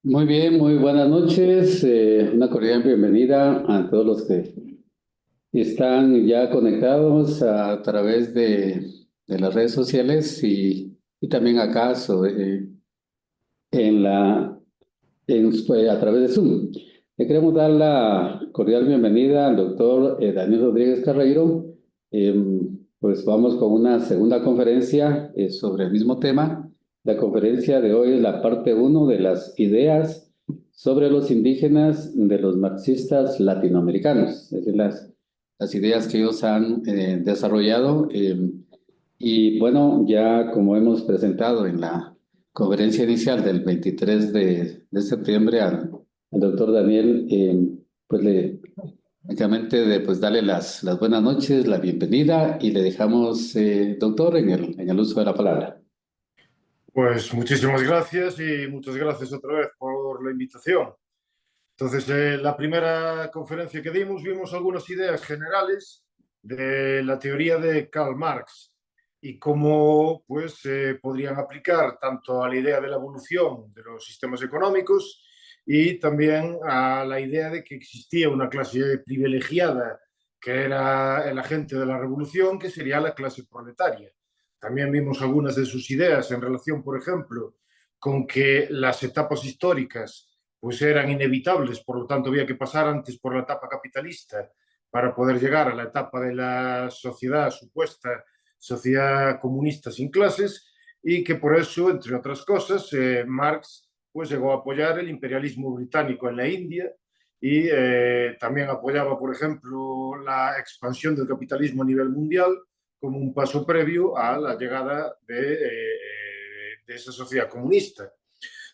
Muy bien, muy buenas noches. Una cordial bienvenida a todos los que están ya conectados a través de las redes sociales y también acá en a través de Zoom. Le queremos dar la cordial bienvenida al doctor Daniel Rodríguez Carreiro. Eh, pues vamos con una segunda conferencia sobre el mismo tema. La conferencia de hoy es la parte uno de las ideas sobre los indígenas de los marxistas latinoamericanos, es decir, las ideas que ellos han desarrollado. Y bueno, ya como hemos presentado en la conferencia inicial del 23 de septiembre al doctor Daniel, pues únicamente pues darle las buenas noches, la bienvenida y le dejamos, doctor, en el uso de la palabra. Pues muchísimas gracias y muchas gracias otra vez por la invitación. Entonces, la primera conferencia que dimos vimos algunas ideas generales de la teoría de Karl Marx y cómo pues, se podrían aplicar tanto a la idea de la evolución de los sistemas económicos y también a la idea de que existía una clase privilegiada que era el agente de la revolución, que sería la clase proletaria. También vimos algunas de sus ideas en relación, por ejemplo, con que las etapas históricas pues eran inevitables, por lo tanto había que pasar antes por la etapa capitalista para poder llegar a la etapa de la sociedad supuesta, sociedad comunista sin clases, y que por eso, entre otras cosas, Marx pues llegó a apoyar el imperialismo británico en la India y también apoyaba, por ejemplo, la expansión del capitalismo a nivel mundial como un paso previo a la llegada de esa sociedad comunista.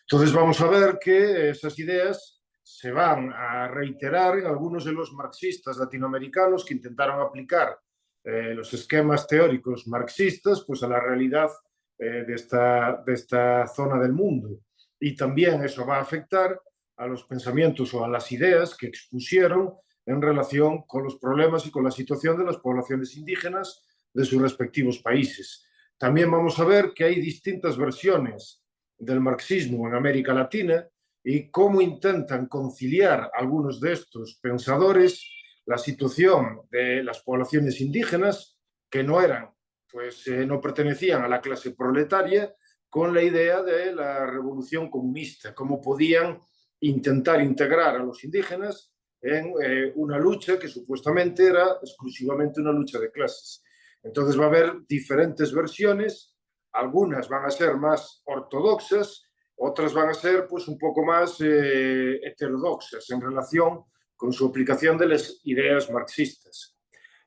Entonces vamos a ver que esas ideas se van a reiterar en algunos de los marxistas latinoamericanos que intentaron aplicar los esquemas teóricos marxistas pues, a la realidad de esta zona del mundo. Y también eso va a afectar a los pensamientos o a las ideas que expusieron en relación con los problemas y con la situación de las poblaciones indígenas de sus respectivos países. También vamos a ver que hay distintas versiones del marxismo en América Latina y cómo intentan conciliar algunos de estos pensadores la situación de las poblaciones indígenas que no eran, pues no pertenecían a la clase proletaria, con la idea de la revolución comunista, cómo podían intentar integrar a los indígenas en una lucha que supuestamente era exclusivamente una lucha de clases. Entonces va a haber diferentes versiones, algunas van a ser más ortodoxas, otras van a ser pues un poco más heterodoxas en relación con su aplicación de las ideas marxistas.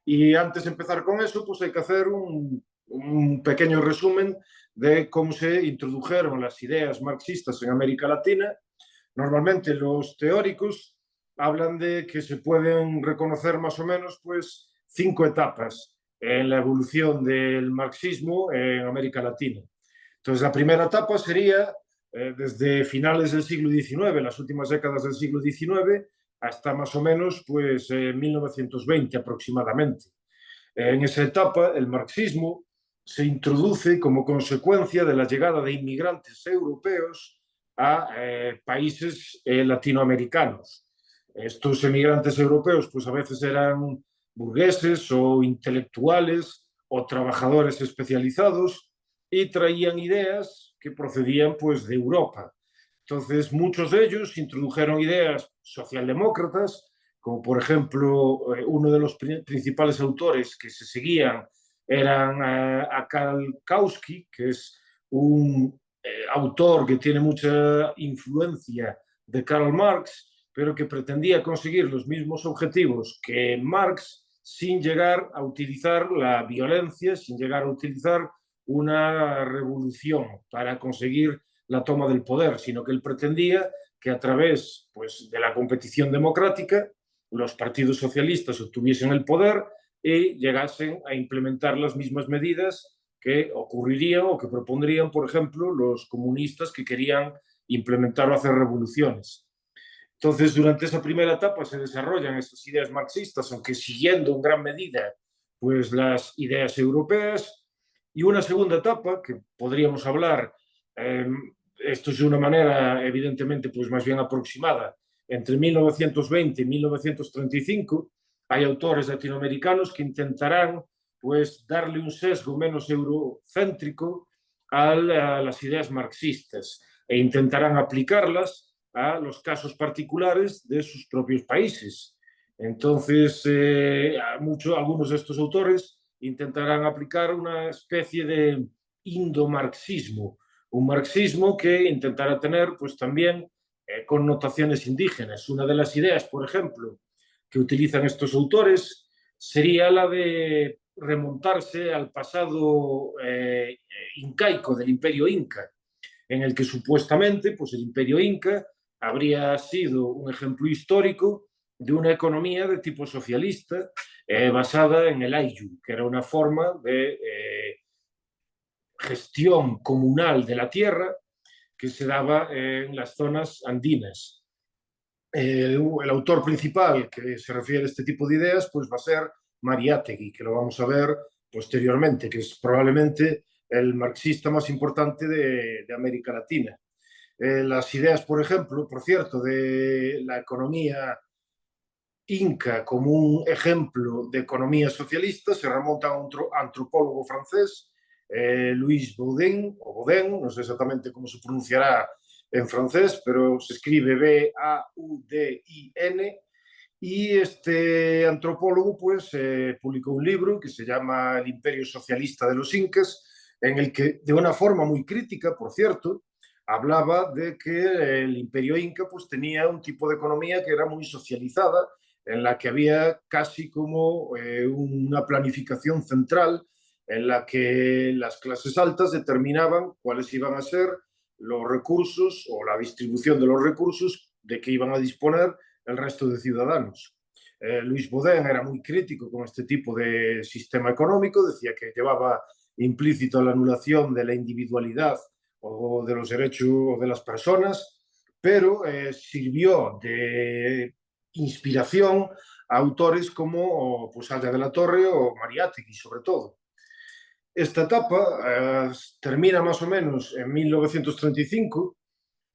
Y antes de empezar con eso, pues hay que hacer un pequeño resumen de cómo se introdujeron las ideas marxistas en América Latina. Normalmente los teóricos hablan de que se pueden reconocer más o menos pues 5 etapas en la evolución del marxismo en América Latina. Entonces, la primera etapa sería desde finales del siglo XIX, las últimas décadas del siglo XIX, hasta más o menos pues, 1920 aproximadamente. En esa etapa, el marxismo se introduce como consecuencia de la llegada de inmigrantes europeos a países latinoamericanos. Estos emigrantes europeos, pues a veces eran burgueses o intelectuales o trabajadores especializados y traían ideas que procedían pues de Europa. Entonces, muchos de ellos introdujeron ideas socialdemócratas, como por ejemplo, uno de los principales autores que se seguían eran a Karl Kautsky, que es un autor que tiene mucha influencia de Karl Marx, pero que pretendía conseguir los mismos objetivos que Marx sin llegar a utilizar la violencia, sin llegar a utilizar una revolución para conseguir la toma del poder, sino que él pretendía que a través pues, de la competición democrática los partidos socialistas obtuviesen el poder y llegasen a implementar las mismas medidas que ocurrirían o que propondrían, por ejemplo, los comunistas que querían implementar o hacer revoluciones. Entonces, durante esa primera etapa se desarrollan estas ideas marxistas, aunque siguiendo en gran medida pues, las ideas europeas, y una segunda etapa, que podríamos hablar esto es de una manera evidentemente pues más bien aproximada, entre 1920 y 1935, hay autores latinoamericanos que intentarán pues darle un sesgo menos eurocéntrico a las ideas marxistas e intentarán aplicarlas a los casos particulares de sus propios países. Entonces, algunos de estos autores intentarán aplicar una especie de indomarxismo, un marxismo que intentará tener pues también connotaciones indígenas. Una de las ideas, por ejemplo, que utilizan estos autores sería la de remontarse al pasado incaico del imperio inca, en el que supuestamente pues, el imperio inca habría sido un ejemplo histórico de una economía de tipo socialista basada en el ayllu, que era una forma de gestión comunal de la tierra que se daba en las zonas andinas. El autor principal que se refiere a este tipo de ideas pues va a ser Mariátegui, que lo vamos a ver posteriormente, que es probablemente el marxista más importante de América Latina. Las ideas, por ejemplo, por cierto, de la economía inca como un ejemplo de economía socialista se remonta a un antropólogo francés, Louis Baudin, o Baudin, no sé exactamente cómo se pronunciará en francés, pero se escribe Baudin, y este antropólogo pues publicó un libro que se llama El Imperio Socialista de los Incas, en el que de una forma muy crítica, por cierto, hablaba de que el imperio inca pues tenía un tipo de economía que era muy socializada, en la que había casi como una planificación central en la que las clases altas determinaban cuáles iban a ser los recursos o la distribución de los recursos de que iban a disponer el resto de ciudadanos. Luis Baudin era muy crítico con este tipo de sistema económico, decía que llevaba implícito la anulación de la individualidad o de los derechos de las personas, pero sirvió de inspiración a autores como pues, Aya de la Torre o Mariátegui, sobre todo. Esta etapa termina más o menos en 1935,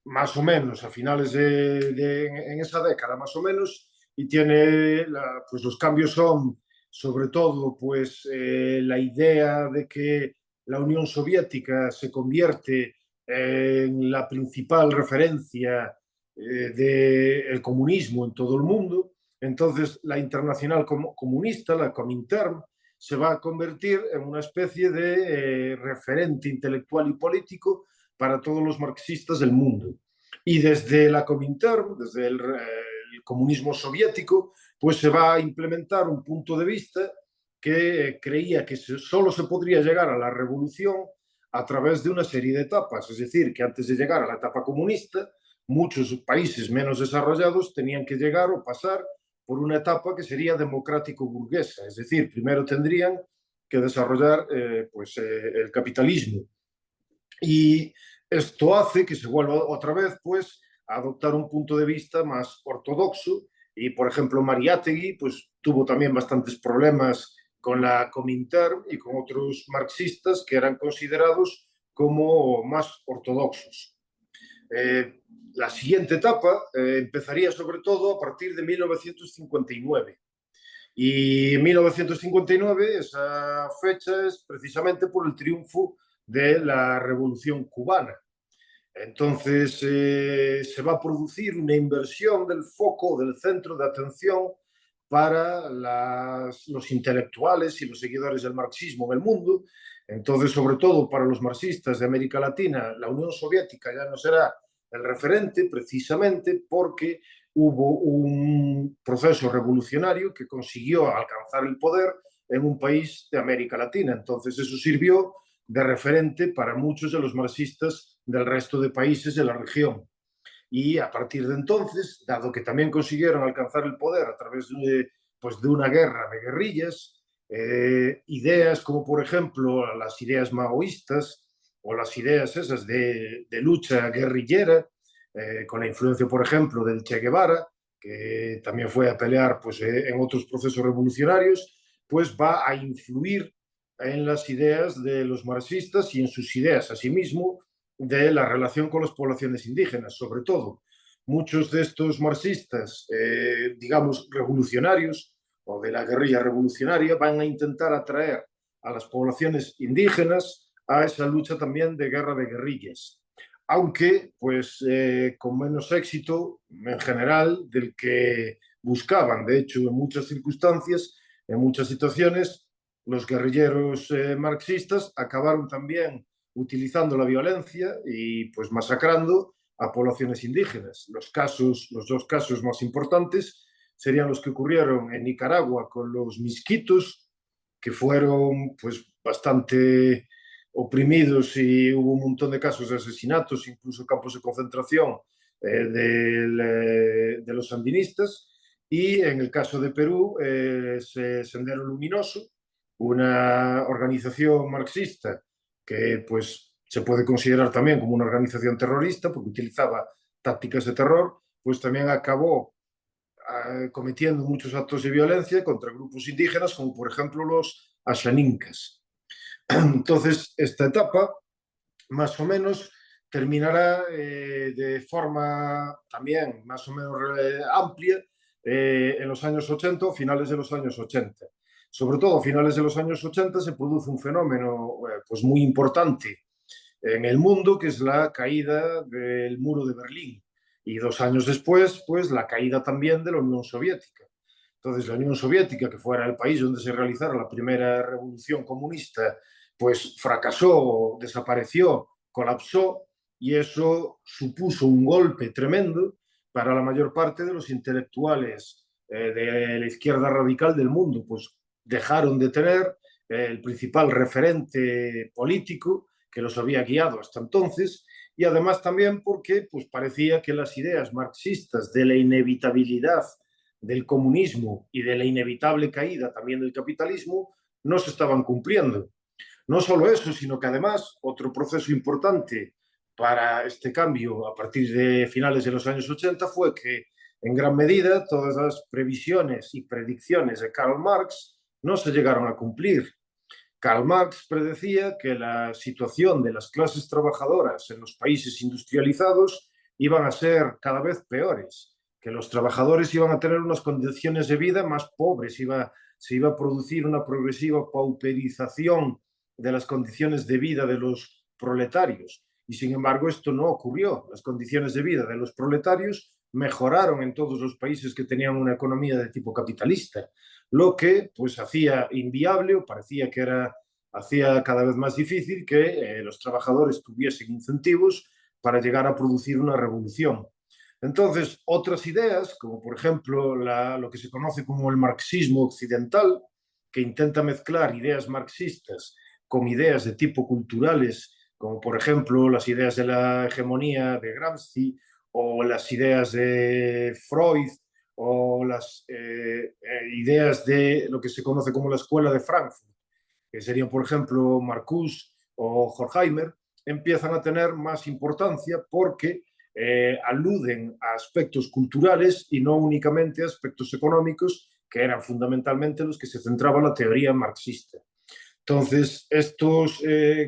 más o menos a finales en esa década más o menos, y tiene pues los cambios son sobre todo pues la idea de que la Unión Soviética se convierte en la principal referencia del comunismo en todo el mundo. Entonces la Internacional Comunista, la Comintern, se va a convertir en una especie de referente intelectual y político para todos los marxistas del mundo. Y desde la Comintern, desde el comunismo soviético, pues se va a implementar un punto de vista que creía que solo se podría llegar a la revolución a través de una serie de etapas. Es decir, que antes de llegar a la etapa comunista, muchos países menos desarrollados tenían que llegar o pasar por una etapa que sería democrático-burguesa. Es decir, primero tendrían que desarrollar el capitalismo. Y esto hace que se vuelva otra vez pues, a adoptar un punto de vista más ortodoxo. Y, por ejemplo, Mariátegui pues, tuvo también bastantes problemas con la Comintern y con otros marxistas que eran considerados como más ortodoxos. La siguiente etapa empezaría sobre todo a partir de 1959. Y en 1959 esa fecha es precisamente por el triunfo de la Revolución Cubana. Entonces se va a producir una inversión del foco, del centro de atención para los intelectuales y los seguidores del marxismo en el mundo. Entonces, sobre todo para los marxistas de América Latina, la Unión Soviética ya no será el referente precisamente porque hubo un proceso revolucionario que consiguió alcanzar el poder en un país de América Latina. Entonces eso sirvió de referente para muchos de los marxistas del resto de países de la región. Y a partir de entonces, dado que también consiguieron alcanzar el poder a través de una guerra de guerrillas, ideas como por ejemplo las ideas maoístas o las ideas esas de lucha guerrillera, con la influencia por ejemplo del Che Guevara, que también fue a pelear pues, en otros procesos revolucionarios, pues va a influir en las ideas de los marxistas y en sus ideas. Asimismo, de la relación con las poblaciones indígenas, sobre todo. Muchos de estos marxistas, digamos, revolucionarios o de la guerrilla revolucionaria, van a intentar atraer a las poblaciones indígenas a esa lucha también de guerra de guerrillas, aunque pues con menos éxito en general del que buscaban. De hecho, en muchas circunstancias, en muchas situaciones, los guerrilleros marxistas acabaron también utilizando la violencia y pues masacrando a poblaciones indígenas. Los dos casos más importantes serían los que ocurrieron en Nicaragua con los misquitos, que fueron pues bastante oprimidos y hubo un montón de casos de asesinatos, incluso campos de concentración de los sandinistas. Y en el caso de Perú, Sendero Luminoso, una organización marxista que pues se puede considerar también como una organización terrorista porque utilizaba tácticas de terror, pues también acabó cometiendo muchos actos de violencia contra grupos indígenas, como por ejemplo los ashaninkas. Entonces, esta etapa, más o menos, terminará de forma también más o menos amplia en los años 80 o finales de los años 80. Sobre todo a finales de los años 80 se produce un fenómeno pues muy importante en el mundo, que es la caída del muro de Berlín. Y 2 años después, pues la caída también de la Unión Soviética. Entonces, la Unión Soviética, que fuera el país donde se realizara la primera revolución comunista, pues fracasó, desapareció, colapsó, y eso supuso un golpe tremendo para la mayor parte de los intelectuales de la izquierda radical del mundo, pues dejaron de tener el principal referente político que los había guiado hasta entonces, y además también porque pues, parecía que las ideas marxistas de la inevitabilidad del comunismo y de la inevitable caída también del capitalismo no se estaban cumpliendo. No solo eso, sino que además otro proceso importante para este cambio a partir de finales de los años 80 fue que en gran medida todas las previsiones y predicciones de Karl Marx no se llegaron a cumplir. Karl Marx predecía que la situación de las clases trabajadoras en los países industrializados iban a ser cada vez peores, que los trabajadores iban a tener unas condiciones de vida más pobres, se iba a producir una progresiva pauperización de las condiciones de vida de los proletarios. Y sin embargo esto no ocurrió. Las condiciones de vida de los proletarios mejoraron en todos los países que tenían una economía de tipo capitalista, lo que pues hacía inviable o parecía que hacía cada vez más difícil que los trabajadores tuviesen incentivos para llegar a producir una revolución. Entonces, otras ideas, como por ejemplo lo que se conoce como el marxismo occidental, que intenta mezclar ideas marxistas con ideas de tipo culturales, como por ejemplo las ideas de la hegemonía de Gramsci o las ideas de Freud o las ideas de lo que se conoce como la escuela de Frankfurt, que serían, por ejemplo, Marcuse o Horkheimer, empiezan a tener más importancia porque aluden a aspectos culturales y no únicamente a aspectos económicos, que eran fundamentalmente los que se centraba la teoría marxista. Entonces, estos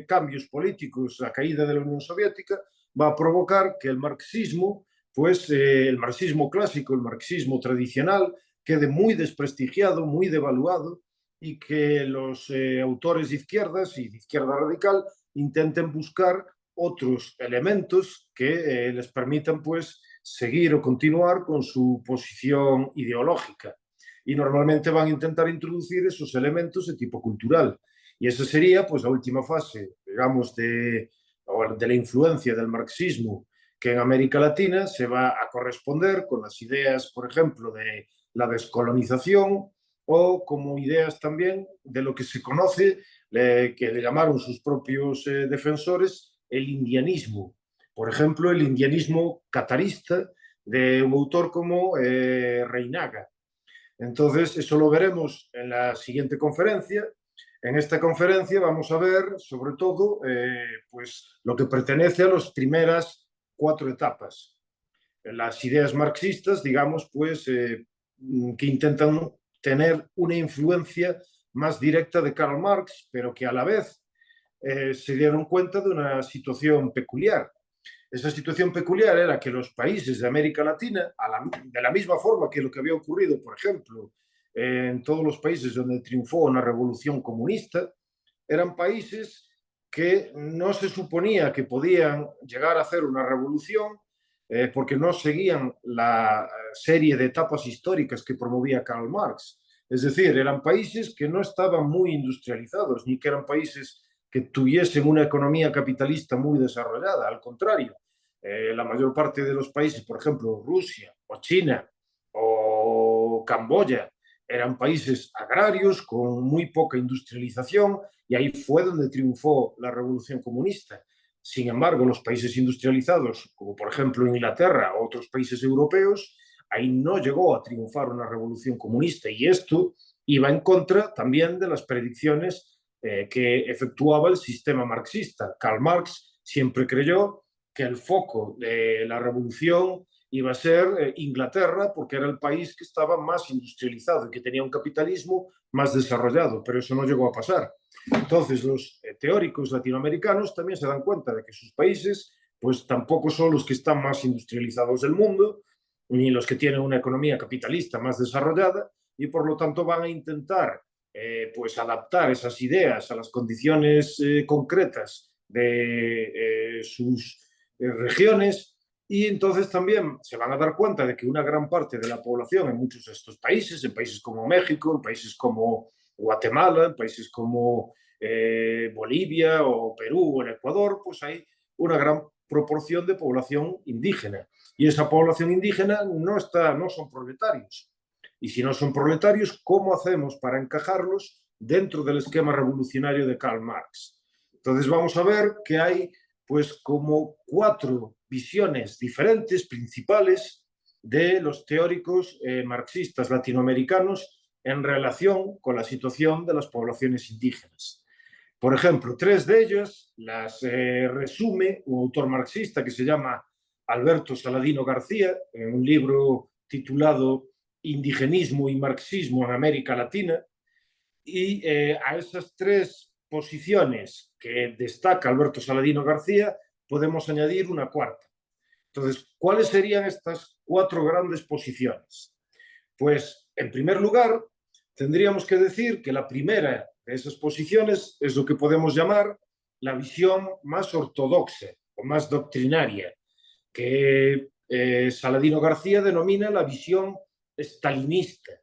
cambios políticos, la caída de la Unión Soviética, va a provocar que el marxismo, pues el marxismo clásico, el marxismo tradicional, quede muy desprestigiado, muy devaluado, y que los autores de izquierdas y de izquierda radical intenten buscar otros elementos que les permitan pues seguir o continuar con su posición ideológica. Y normalmente van a intentar introducir esos elementos de tipo cultural. Y esa sería pues la última fase, digamos, de la influencia del marxismo, que en América Latina se va a corresponder con las ideas, por ejemplo, de la descolonización o como ideas también de lo que se conoce, que le llamaron sus propios defensores, el indianismo. Por ejemplo, el indianismo catarista de un autor como Reinaga. Entonces, eso lo veremos en la siguiente conferencia. En esta conferencia vamos a ver, sobre todo, pues, lo que pertenece a las primeras 4 etapas. Las ideas marxistas, digamos, pues, que intentan tener una influencia más directa de Karl Marx, pero que a la vez se dieron cuenta de una situación peculiar. Esa situación peculiar era que los países de América Latina, de la misma forma que lo que había ocurrido, por ejemplo, en todos los países donde triunfó una revolución comunista, eran países que no se suponía que podían llegar a hacer una revolución porque no seguían la serie de etapas históricas que promovía Karl Marx. Es decir, eran países que no estaban muy industrializados, ni que eran países que tuviesen una economía capitalista muy desarrollada. Al contrario, la mayor parte de los países, por ejemplo, Rusia o China o Camboya, eran países agrarios con muy poca industrialización y ahí fue donde triunfó la revolución comunista. Sin embargo, los países industrializados, como por ejemplo Inglaterra o otros países europeos, ahí no llegó a triunfar una revolución comunista y esto iba en contra también de las predicciones que efectuaba el sistema marxista. Karl Marx siempre creyó que el foco de la revolución iba a ser Inglaterra porque era el país que estaba más industrializado y que tenía un capitalismo más desarrollado, pero eso no llegó a pasar. Entonces los teóricos latinoamericanos también se dan cuenta de que sus países pues tampoco son los que están más industrializados del mundo, ni los que tienen una economía capitalista más desarrollada, y por lo tanto van a intentar pues adaptar esas ideas a las condiciones concretas de sus regiones, y entonces también se van a dar cuenta de que una gran parte de la población en muchos de estos países, en países como México, en países como Guatemala, en países como Bolivia o Perú o el Ecuador, pues hay una gran proporción de población indígena. Y esa población indígena no son proletarios. Y si no son proletarios, ¿cómo hacemos para encajarlos dentro del esquema revolucionario de Karl Marx? Entonces vamos a ver que hay pues como 4 visiones diferentes, principales, de los teóricos marxistas latinoamericanos en relación con la situación de las poblaciones indígenas. Por ejemplo, 3 de ellas las resume un autor marxista que se llama Alberto Saladino García, en un libro titulado Indigenismo y Marxismo en América Latina, y a esas 3 posiciones que destaca Alberto Saladino García podemos añadir una cuarta. Entonces, ¿cuáles serían estas 4 grandes posiciones? Pues, en primer lugar, tendríamos que decir que la primera de esas posiciones es lo que podemos llamar la visión más ortodoxa o más doctrinaria, que Saladino García denomina la visión stalinista.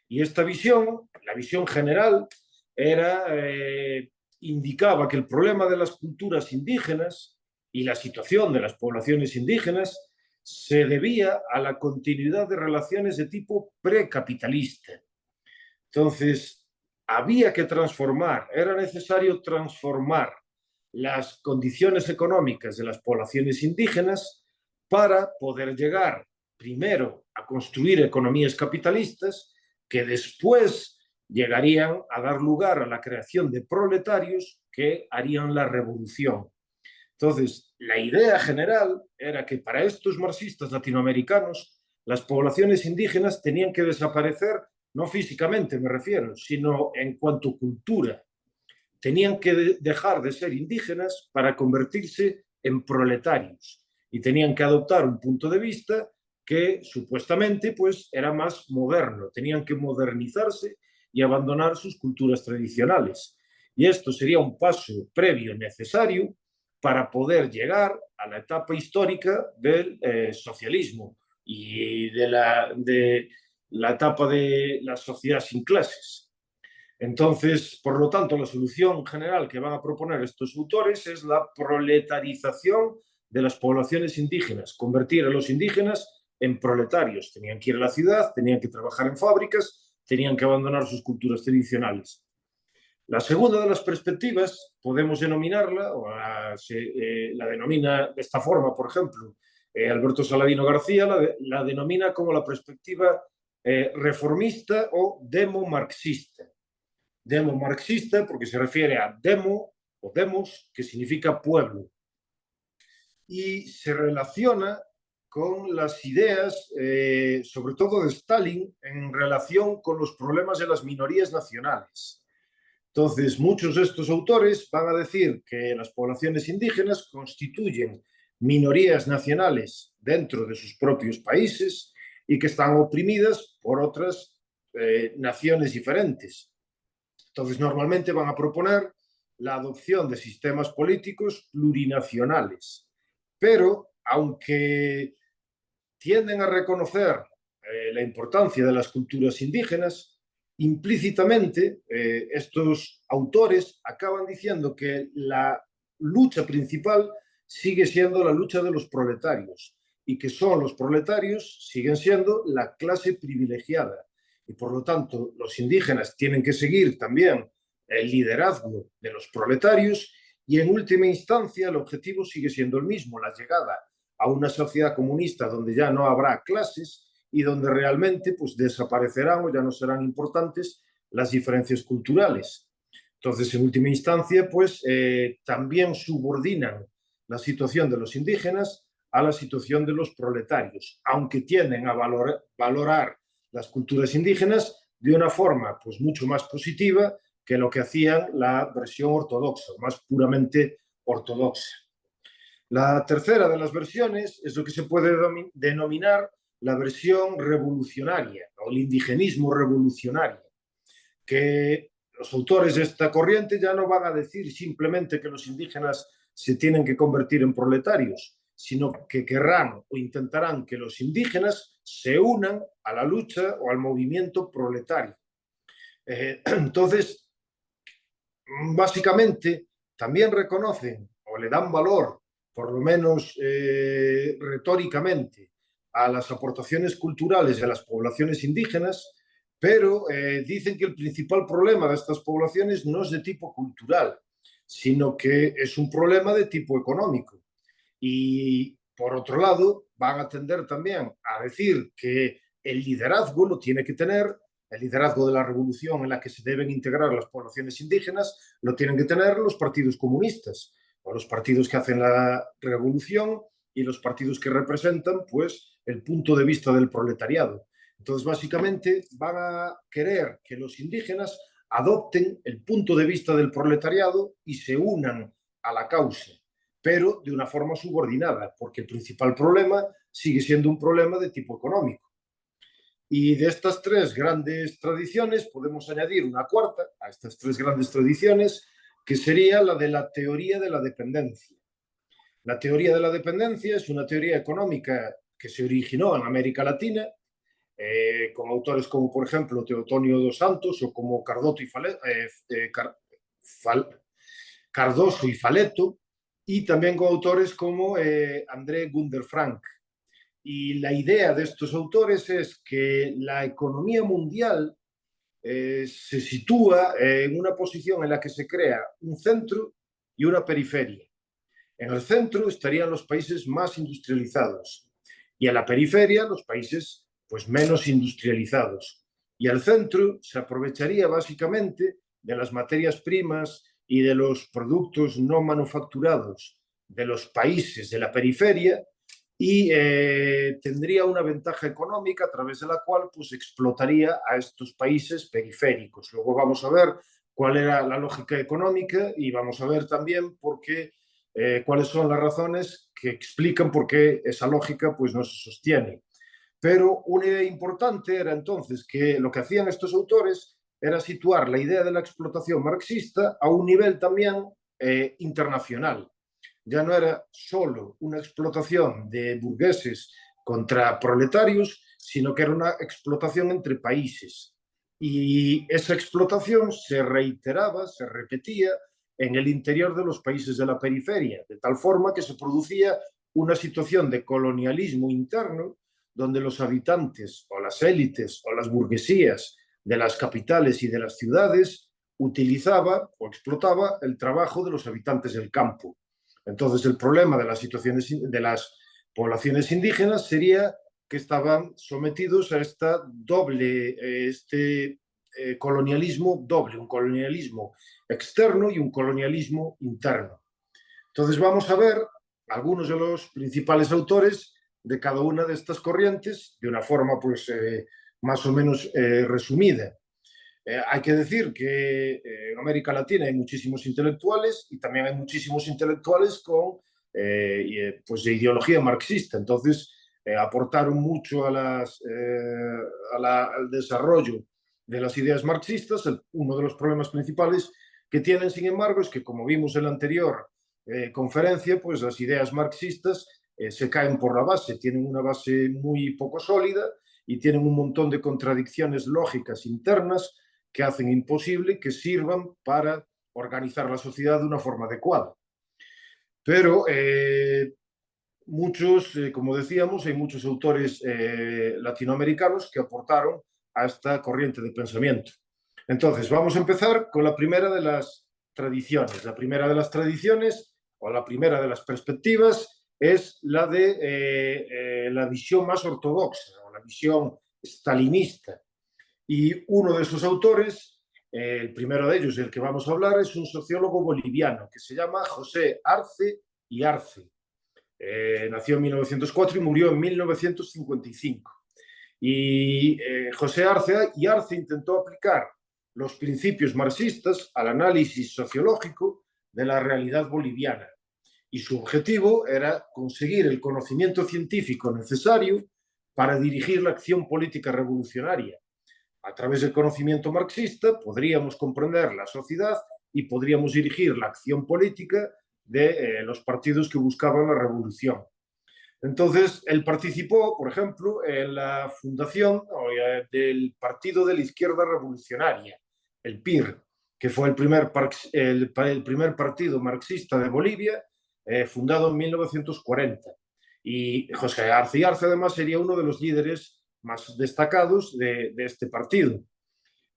Y esta visión, la visión general, indicaba que el problema de las culturas indígenas y la situación de las poblaciones indígenas se debía a la continuidad de relaciones de tipo precapitalista. Entonces, había que transformar, era necesario transformar las condiciones económicas de las poblaciones indígenas para poder llegar primero a construir economías capitalistas que después llegarían a dar lugar a la creación de proletarios que harían la revolución. Entonces, la idea general era que para estos marxistas latinoamericanos las poblaciones indígenas tenían que desaparecer, no físicamente me refiero, sino en cuanto a cultura. Tenían que dejar de ser indígenas para convertirse en proletarios y tenían que adoptar un punto de vista que supuestamente pues, era más moderno. Tenían que modernizarse y abandonar sus culturas tradicionales. Y esto sería un paso previo necesario para poder llegar a la etapa histórica del socialismo y de la etapa de la sociedad sin clases. Entonces, por lo tanto, la solución general que van a proponer estos autores es la proletarización de las poblaciones indígenas, convertir a los indígenas en proletarios. Tenían que ir a la ciudad, tenían que trabajar en fábricas, tenían que abandonar sus culturas tradicionales. La segunda de las perspectivas podemos denominarla, o la denomina de esta forma, por ejemplo, Alberto Saladino García la denomina como la perspectiva reformista o demomarxista. Demomarxista porque se refiere a demo o demos, que significa pueblo, y se relaciona con las ideas, sobre todo de Stalin, en relación con los problemas de las minorías nacionales. Entonces, muchos de estos autores van a decir que las poblaciones indígenas constituyen minorías nacionales dentro de sus propios países y que están oprimidas por otras naciones diferentes. Entonces, normalmente van a proponer la adopción de sistemas políticos plurinacionales. Pero, aunque tienden a reconocer la importancia de las culturas indígenas, implícitamente estos autores acaban diciendo que la lucha principal sigue siendo la lucha de los proletarios y que son los proletarios, siguen siendo la clase privilegiada. Y por lo tanto, los indígenas tienen que seguir también el liderazgo de los proletarios y en última instancia el objetivo sigue siendo el mismo, la llegada a una sociedad comunista donde ya no habrá clases y donde realmente pues, desaparecerán o ya no serán importantes las diferencias culturales. Entonces, en última instancia, pues también subordinan la situación de los indígenas a la situación de los proletarios, aunque tienden a valorar las culturas indígenas de una forma pues, mucho más positiva que lo que hacían la versión ortodoxa, más puramente ortodoxa. La tercera de las versiones es lo que se puede denominar la versión revolucionaria o el indigenismo revolucionario, que los autores de esta corriente ya no van a decir simplemente que los indígenas se tienen que convertir en proletarios, sino que querrán o intentarán que los indígenas se unan a la lucha o al movimiento proletario. Entonces, básicamente, también reconocen o le dan valor, por lo menos retóricamente, a las aportaciones culturales de las poblaciones indígenas, pero dicen que el principal problema de estas poblaciones no es de tipo cultural, sino que es un problema de tipo económico. Y por otro lado, van a tender también a decir que el liderazgo lo tiene que tener, el liderazgo de la revolución en la que se deben integrar las poblaciones indígenas, lo tienen que tener los partidos comunistas, o los partidos que hacen la revolución y los partidos que representan, pues, el punto de vista del proletariado. Entonces, básicamente, van a querer que los indígenas adopten el punto de vista del proletariado y se unan a la causa, pero de una forma subordinada, porque el principal problema sigue siendo un problema de tipo económico. Y de estas tres grandes tradiciones podemos añadir una cuarta a estas tres grandes tradiciones, que sería la de la teoría de la dependencia. La teoría de la dependencia es una teoría económica que se originó en América Latina, con autores como, por ejemplo, Teotonio dos Santos o como Cardoso y Faleto, y también con autores como André Gunder Frank. Y la idea de estos autores es que la economía mundial se sitúa en una posición en la que se crea un centro y una periferia. En el centro estarían los países más industrializados y a la periferia los países pues, menos industrializados. Y al centro se aprovecharía básicamente de las materias primas y de los productos no manufacturados de los países de la periferia y tendría una ventaja económica a través de la cual pues, explotaría a estos países periféricos. Luego vamos a ver cuál era la lógica económica y vamos a ver también por qué, cuáles son las razones que explican por qué esa lógica pues, no se sostiene. Pero una idea importante era entonces que lo que hacían estos autores era situar la idea de la explotación marxista a un nivel también internacional. Ya no era solo una explotación de burgueses contra proletarios, sino que era una explotación entre países. Y esa explotación se reiteraba, se repetía en el interior de los países de la periferia, de tal forma que se producía una situación de colonialismo interno donde los habitantes o las élites o las burguesías de las capitales y de las ciudades utilizaba o explotaba el trabajo de los habitantes del campo. Entonces, el problema de las situaciones de las poblaciones indígenas sería que estaban sometidos a esta doble, colonialismo doble, un colonialismo externo y un colonialismo interno. Entonces, vamos a ver algunos de los principales autores de cada una de estas corrientes de una forma pues, más o menos resumida. Hay que decir que en América Latina hay muchísimos intelectuales y también hay muchísimos intelectuales con pues de ideología marxista. Entonces, aportaron mucho al desarrollo de las ideas marxistas. Uno de los problemas principales que tienen, sin embargo, es que, como vimos en la anterior conferencia, pues las ideas marxistas se caen por la base, tienen una base muy poco sólida y tienen un montón de contradicciones lógicas internas que hacen imposible que sirvan para organizar la sociedad de una forma adecuada. Pero como decíamos, hay muchos autores latinoamericanos que aportaron a esta corriente de pensamiento. Entonces, vamos a empezar con la primera de las tradiciones. La primera de las tradiciones, o la primera de las perspectivas, es la de la visión más ortodoxa, o la visión stalinista. Y uno de esos autores, el primero de ellos, del que vamos a hablar, es un sociólogo boliviano que se llama José Arce y Arce. Nació en 1904 y murió en 1955. Y José Arce y Arce intentó aplicar los principios marxistas al análisis sociológico de la realidad boliviana. Y su objetivo era conseguir el conocimiento científico necesario para dirigir la acción política revolucionaria. A través del conocimiento marxista podríamos comprender la sociedad y podríamos dirigir la acción política de los partidos que buscaban la revolución. Entonces, él participó, por ejemplo, en la fundación del Partido de la Izquierda Revolucionaria, el PIR, que fue el primer partido marxista de Bolivia, fundado en 1940. Y José Arce y Arce, además, sería uno de los líderes más destacados de este partido.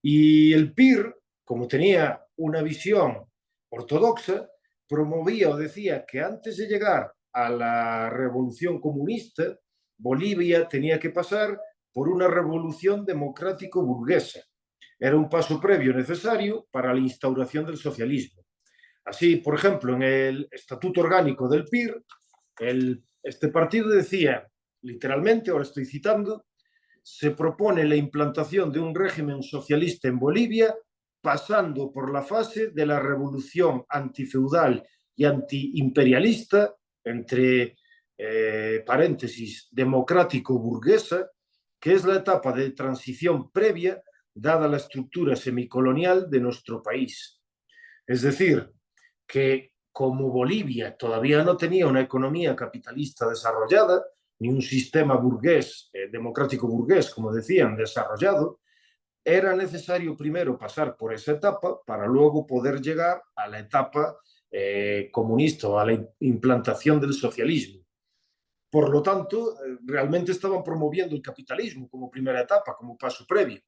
Y el PIR, como tenía una visión ortodoxa, promovía o decía que antes de llegar a la revolución comunista, Bolivia tenía que pasar por una revolución democrático-burguesa. Era un paso previo necesario para la instauración del socialismo. Así, por ejemplo, en el Estatuto Orgánico del PIR, este partido decía, literalmente, ahora estoy citando, se propone la implantación de un régimen socialista en Bolivia pasando por la fase de la revolución antifeudal y antiimperialista, entre paréntesis, democrático-burguesa, que es la etapa de transición previa dada la estructura semicolonial de nuestro país. Es decir, que como Bolivia todavía no tenía una economía capitalista desarrollada, ni un sistema burgués, democrático burgués, como decían, desarrollado, era necesario primero pasar por esa etapa para luego poder llegar a la etapa comunista o a la implantación del socialismo. Por lo tanto, realmente estaban promoviendo el capitalismo como primera etapa, como paso previo.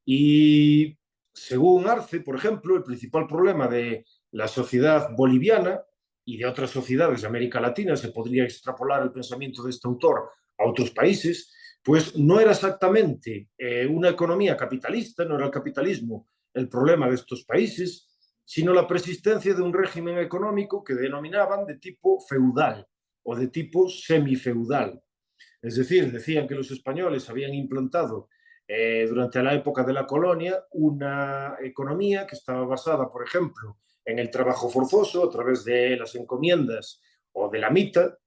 Y según Arce, por ejemplo, el principal problema de la sociedad boliviana y de otras sociedades de América Latina, se podría extrapolar el pensamiento de este autor a otros países, pues no era exactamente una economía capitalista, no era el capitalismo el problema de estos países, sino la persistencia de un régimen económico que denominaban de tipo feudal o de tipo semifeudal. Es decir, decían que los españoles habían implantado durante la época de la colonia una economía que estaba basada, por ejemplo, en el trabajo forzoso a través de las encomiendas o de la mita,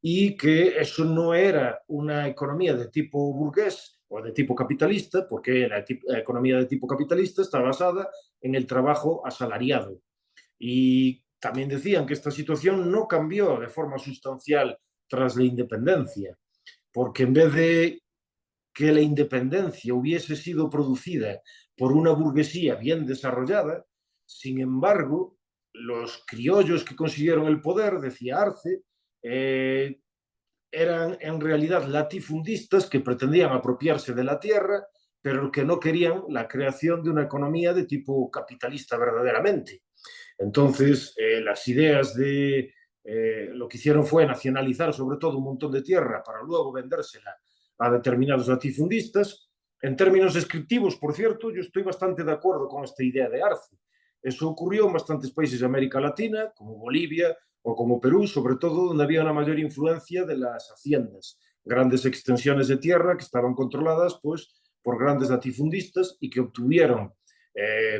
y que eso no era una economía de tipo burgués o de tipo capitalista, porque la economía de tipo capitalista está basada en el trabajo asalariado. Y también decían que esta situación no cambió de forma sustancial tras la independencia, porque en vez de que la independencia hubiese sido producida por una burguesía bien desarrollada, sin embargo, los criollos que consiguieron el poder, decía Arce, eran en realidad latifundistas que pretendían apropiarse de la tierra, pero que no querían la creación de una economía de tipo capitalista verdaderamente. Entonces, las ideas de lo que hicieron fue nacionalizar sobre todo un montón de tierra para luego vendérsela a determinados latifundistas. En términos descriptivos, por cierto, yo estoy bastante de acuerdo con esta idea de Arce. Eso ocurrió en bastantes países de América Latina, como Bolivia o como Perú, sobre todo donde había una mayor influencia de las haciendas, grandes extensiones de tierra que estaban controladas pues, por grandes latifundistas y que obtuvieron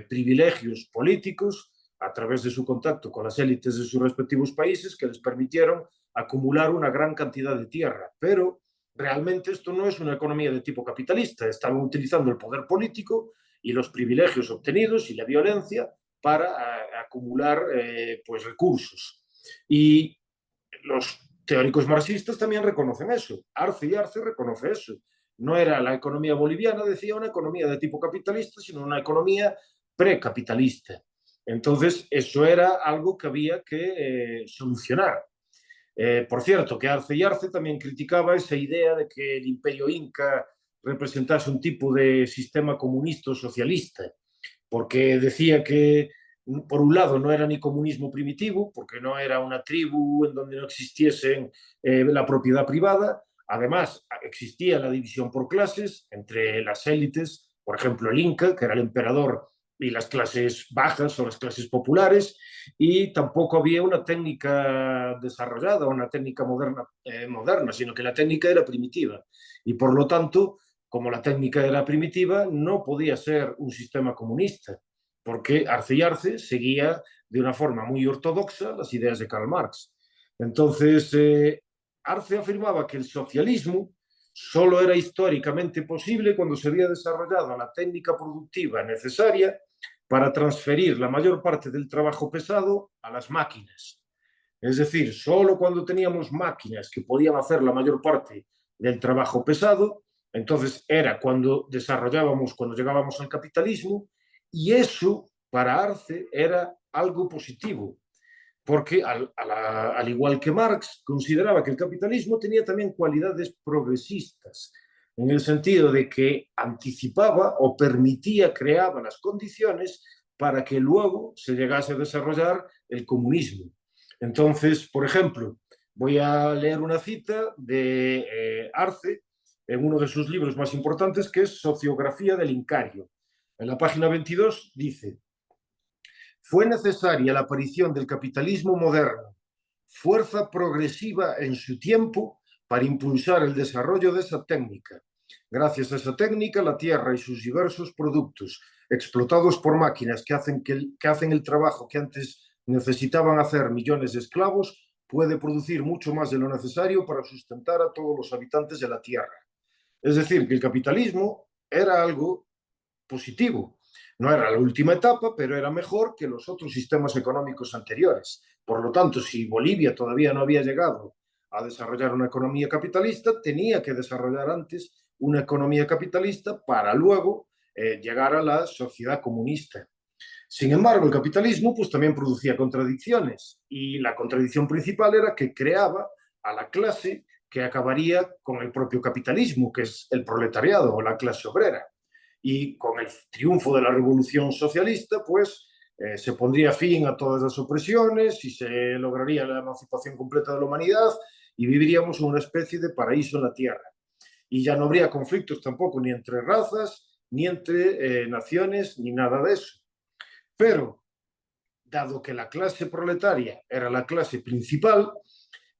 privilegios políticos a través de su contacto con las élites de sus respectivos países que les permitieron acumular una gran cantidad de tierra. Pero realmente esto no es una economía de tipo capitalista. Estaban utilizando el poder político y los privilegios obtenidos y la violencia para acumular pues recursos. Y los teóricos marxistas también reconocen eso. Arce y Arce reconoce eso. No era la economía boliviana, decía, una economía de tipo capitalista, sino una economía precapitalista. Entonces, eso era algo que había que solucionar. Por cierto, que Arce y Arce también criticaba esa idea de que el imperio inca representase un tipo de sistema comunista o socialista, porque decía que, por un lado, no era ni comunismo primitivo, porque no era una tribu en donde no existiese la propiedad privada. Además, existía la división por clases entre las élites, por ejemplo, el Inca, que era el emperador, y las clases bajas o las clases populares, y tampoco había una técnica desarrollada, una técnica moderna, sino que la técnica era primitiva. Y por lo tanto, como la técnica era primitiva, no podía ser un sistema comunista, porque Arce y Arce seguía de una forma muy ortodoxa las ideas de Karl Marx. Entonces, Arce afirmaba que el socialismo solo era históricamente posible cuando se había desarrollado la técnica productiva necesaria para transferir la mayor parte del trabajo pesado a las máquinas. Es decir, solo cuando teníamos máquinas que podían hacer la mayor parte del trabajo pesado, entonces era cuando desarrollábamos, cuando llegábamos al capitalismo, y eso para Arce era algo positivo, porque al igual que Marx, consideraba que el capitalismo tenía también cualidades progresistas, en el sentido de que anticipaba o permitía, creaba las condiciones para que luego se llegase a desarrollar el comunismo. Entonces, por ejemplo, voy a leer una cita de Arce en uno de sus libros más importantes, que es Sociografía del Incario. En la página 22 dice: fue necesaria la aparición del capitalismo moderno, fuerza progresiva en su tiempo, para impulsar el desarrollo de esa técnica. Gracias a esa técnica, la tierra y sus diversos productos, explotados por máquinas que hacen el trabajo que antes necesitaban hacer millones de esclavos, puede producir mucho más de lo necesario para sustentar a todos los habitantes de la tierra. Es decir, que el capitalismo era algo positivo. No era la última etapa, pero era mejor que los otros sistemas económicos anteriores. Por lo tanto, si Bolivia todavía no había llegado a desarrollar una economía capitalista, tenía que desarrollar antes una economía capitalista para luego llegar a la sociedad comunista. Sin embargo, el capitalismo pues, también producía contradicciones, y la contradicción principal era que creaba a la clase que acabaría con el propio capitalismo, que es el proletariado o la clase obrera. Y con el triunfo de la revolución socialista, pues se pondría fin a todas las opresiones y se lograría la emancipación completa de la humanidad y viviríamos en una especie de paraíso en la tierra. Y ya no habría conflictos tampoco, ni entre razas, ni entre naciones, ni nada de eso. Pero, dado que la clase proletaria era la clase principal,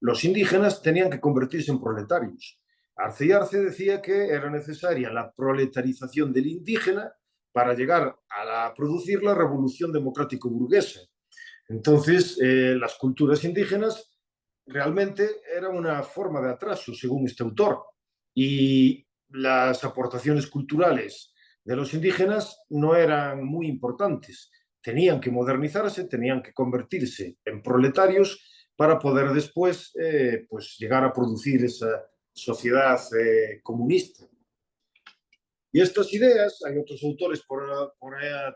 los indígenas tenían que convertirse en proletarios. Arce y Arce decía que era necesaria la proletarización del indígena para llegar a producir la revolución democrático-burguesa. Entonces, las culturas indígenas realmente eran una forma de atraso, según este autor, y las aportaciones culturales de los indígenas no eran muy importantes. Tenían que modernizarse, tenían que convertirse en proletarios para poder después pues llegar a producir esa sociedad comunista. Y estas ideas, hay otros autores por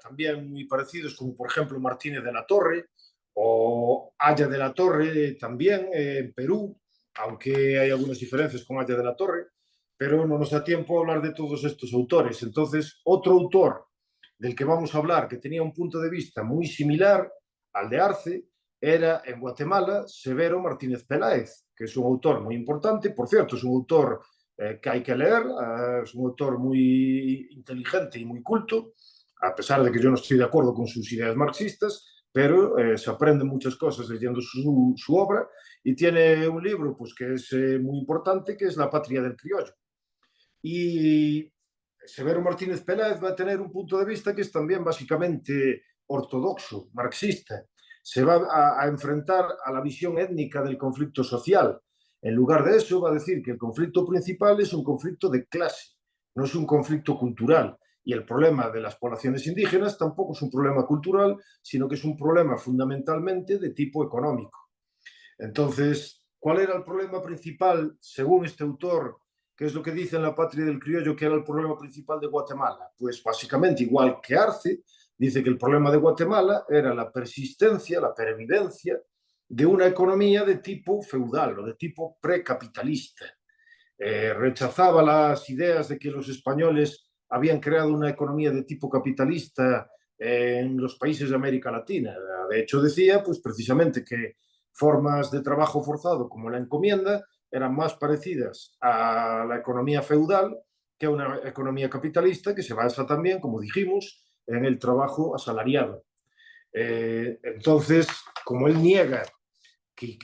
también muy parecidos, como por ejemplo Martínez de la Torre o Haya de la Torre, también en Perú, aunque hay algunas diferencias con Haya de la Torre, pero no nos da tiempo a hablar de todos estos autores. Entonces, otro autor del que vamos a hablar, que tenía un punto de vista muy similar al de Arce, era en Guatemala Severo Martínez Peláez, que es un autor muy importante. Por cierto, es un autor que hay que leer, es un autor muy inteligente y muy culto, a pesar de que yo no estoy de acuerdo con sus ideas marxistas, pero se aprenden muchas cosas leyendo su obra, y tiene un libro pues, que es muy importante, que es La patria del criollo. Y Severo Martínez Peláez va a tener un punto de vista que es también básicamente ortodoxo, marxista. Se va a enfrentar a la visión étnica del conflicto social. En lugar de eso, va a decir que el conflicto principal es un conflicto de clase, no es un conflicto cultural. Y el problema de las poblaciones indígenas tampoco es un problema cultural, sino que es un problema fundamentalmente de tipo económico. Entonces, ¿cuál era el problema principal, según este autor? ¿Qué es lo que dice en La Patria del Criollo que era el problema principal de Guatemala? Pues básicamente, igual que Arce, dice que el problema de Guatemala era la persistencia, la pervivencia de una economía de tipo feudal o de tipo precapitalista. Rechazaba las ideas de que los españoles habían creado una economía de tipo capitalista en los países de América Latina. De hecho, decía, pues precisamente que formas de trabajo forzado como la encomienda eran más parecidas a la economía feudal que a una economía capitalista que se basa también, como dijimos, en el trabajo asalariado. Entonces, como él niega que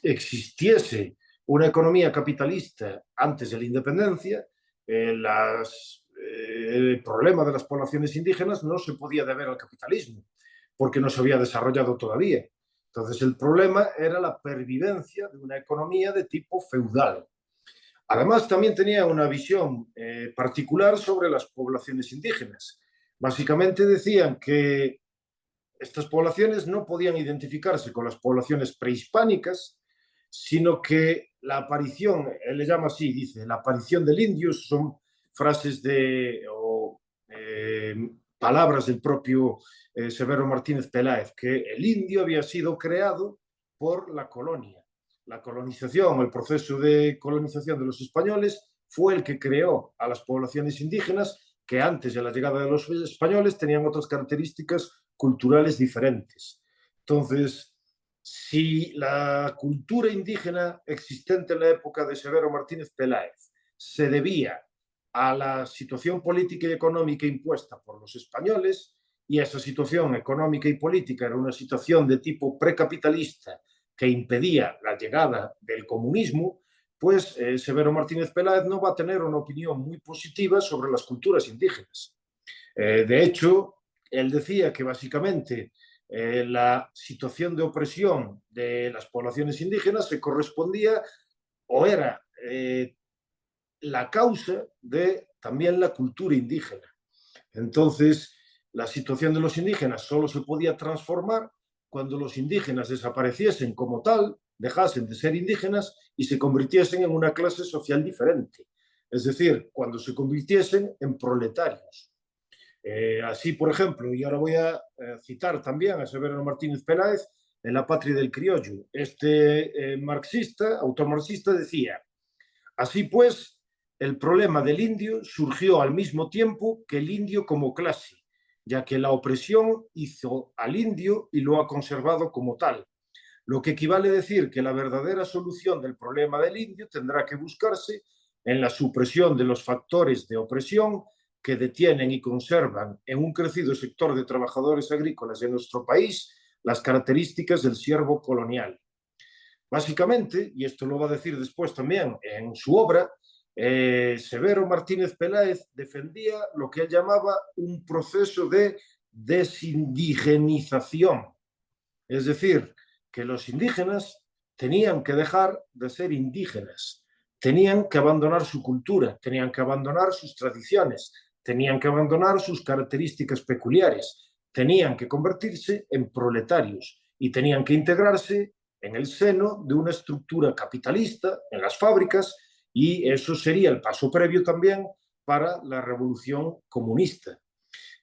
existiese una economía capitalista antes de la independencia, el problema de las poblaciones indígenas no se podía deber al capitalismo, porque no se había desarrollado todavía. Entonces el problema era la pervivencia de una economía de tipo feudal. Además, también tenía una visión particular sobre las poblaciones indígenas. Básicamente decían que estas poblaciones no podían identificarse con las poblaciones prehispánicas, sino que la aparición, él le llama así, dice, la aparición del indio, son frases o palabras del propio Severo Martínez Peláez, que el indio había sido creado por la colonia. La colonización, el proceso de colonización de los españoles fue el que creó a las poblaciones indígenas que antes de la llegada de los españoles tenían otras características culturales diferentes. Entonces, si la cultura indígena existente en la época de Severo Martínez Peláez se debía a la situación política y económica impuesta por los españoles, y esa situación económica y política era una situación de tipo precapitalista que impedía la llegada del comunismo, pues Severo Martínez Peláez no va a tener una opinión muy positiva sobre las culturas indígenas. De hecho, él decía que básicamente la situación de opresión de las poblaciones indígenas se correspondía o era la causa de también la cultura indígena. Entonces, la situación de los indígenas solo se podía transformar cuando los indígenas desapareciesen como tal, dejasen de ser indígenas y se convirtiesen en una clase social diferente. Es decir, cuando se convirtiesen en proletarios. Así, por ejemplo, y ahora voy a citar también a Severo Martínez Peláez en La Patria del Criollo. Este marxista, autor marxista, decía: así pues, el problema del indio surgió al mismo tiempo que el indio como clase, ya que la opresión hizo al indio y lo ha conservado como tal, lo que equivale a decir que la verdadera solución del problema del indio tendrá que buscarse en la supresión de los factores de opresión que detienen y conservan en un crecido sector de trabajadores agrícolas de nuestro país las características del siervo colonial. Básicamente, y esto lo va a decir después también en su obra, Severo Martínez Peláez defendía lo que él llamaba un proceso de desindigenización, es decir, que los indígenas tenían que dejar de ser indígenas, tenían que abandonar su cultura, tenían que abandonar sus tradiciones, tenían que abandonar sus características peculiares, tenían que convertirse en proletarios y tenían que integrarse en el seno de una estructura capitalista, en las fábricas, y eso sería el paso previo también para la revolución comunista.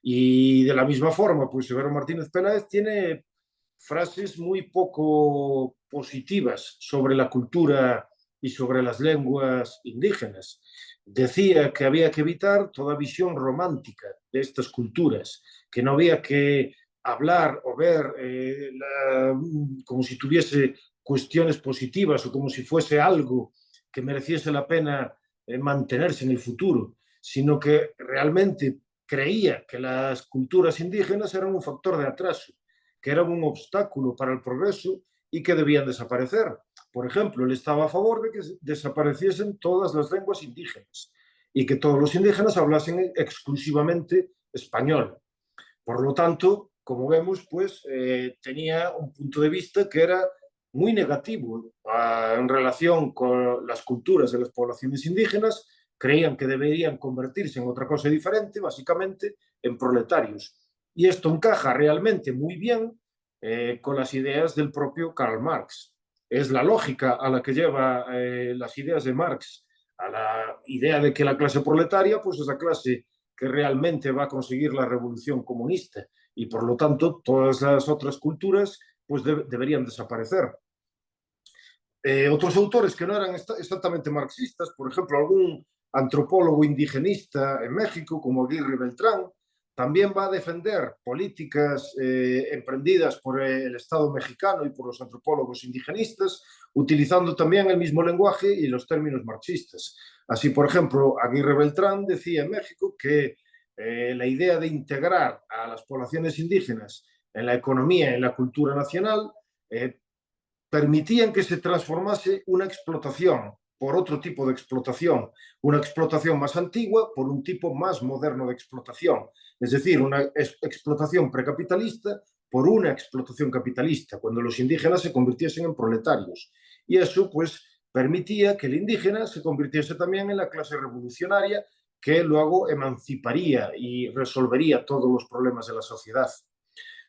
Y de la misma forma, pues Severo Martínez Peláez tiene frases muy poco positivas sobre la cultura y sobre las lenguas indígenas. Decía que había que evitar toda visión romántica de estas culturas, que no había que hablar o ver como si tuviese cuestiones positivas o como si fuese algo que mereciese la pena mantenerse en el futuro, sino que realmente creía que las culturas indígenas eran un factor de atraso, que eran un obstáculo para el progreso y que debían desaparecer. Por ejemplo, él estaba a favor de que desapareciesen todas las lenguas indígenas y que todos los indígenas hablasen exclusivamente español. Por lo tanto, como vemos, pues tenía un punto de vista que era muy negativo en relación con las culturas de las poblaciones indígenas. Creían que deberían convertirse en otra cosa diferente, básicamente en proletarios. Y esto encaja realmente muy bien con las ideas del propio Karl Marx. Es la lógica a la que lleva las ideas de Marx a la idea de que la clase proletaria pues es la clase que realmente va a conseguir la revolución comunista y por lo tanto todas las otras culturas pues deberían desaparecer. Otros autores que no eran exactamente marxistas, por ejemplo, algún antropólogo indigenista en México, como Aguirre Beltrán, también va a defender políticas emprendidas por el Estado mexicano y por los antropólogos indigenistas, utilizando también el mismo lenguaje y los términos marxistas. Así, por ejemplo, Aguirre Beltrán decía en México que la idea de integrar a las poblaciones indígenas en la economía y en la cultura nacional permitían que se transformase una explotación por otro tipo de explotación, una explotación más antigua por un tipo más moderno de explotación, es decir, una explotación precapitalista por una explotación capitalista, cuando los indígenas se convirtiesen en proletarios. Y eso, pues, permitía que el indígena se convirtiese también en la clase revolucionaria que luego emanciparía y resolvería todos los problemas de la sociedad.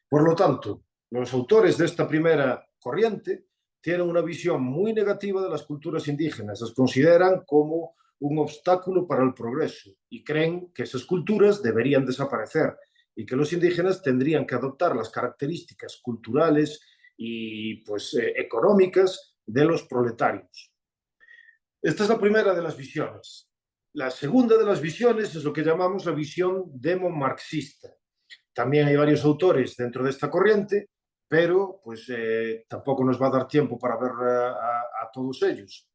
Por lo tanto, los autores de esta primera corriente tienen una visión muy negativa de las culturas indígenas, las consideran como un obstáculo para el progreso y creen que esas culturas deberían desaparecer y que los indígenas tendrían que adoptar las características culturales y pues económicas de los proletarios. Esta es la primera de las visiones. La segunda de las visiones es lo que llamamos la visión demomarxista. También hay varios autores dentro de esta corriente, pero pues tampoco nos va a dar tiempo para ver a todos ellos.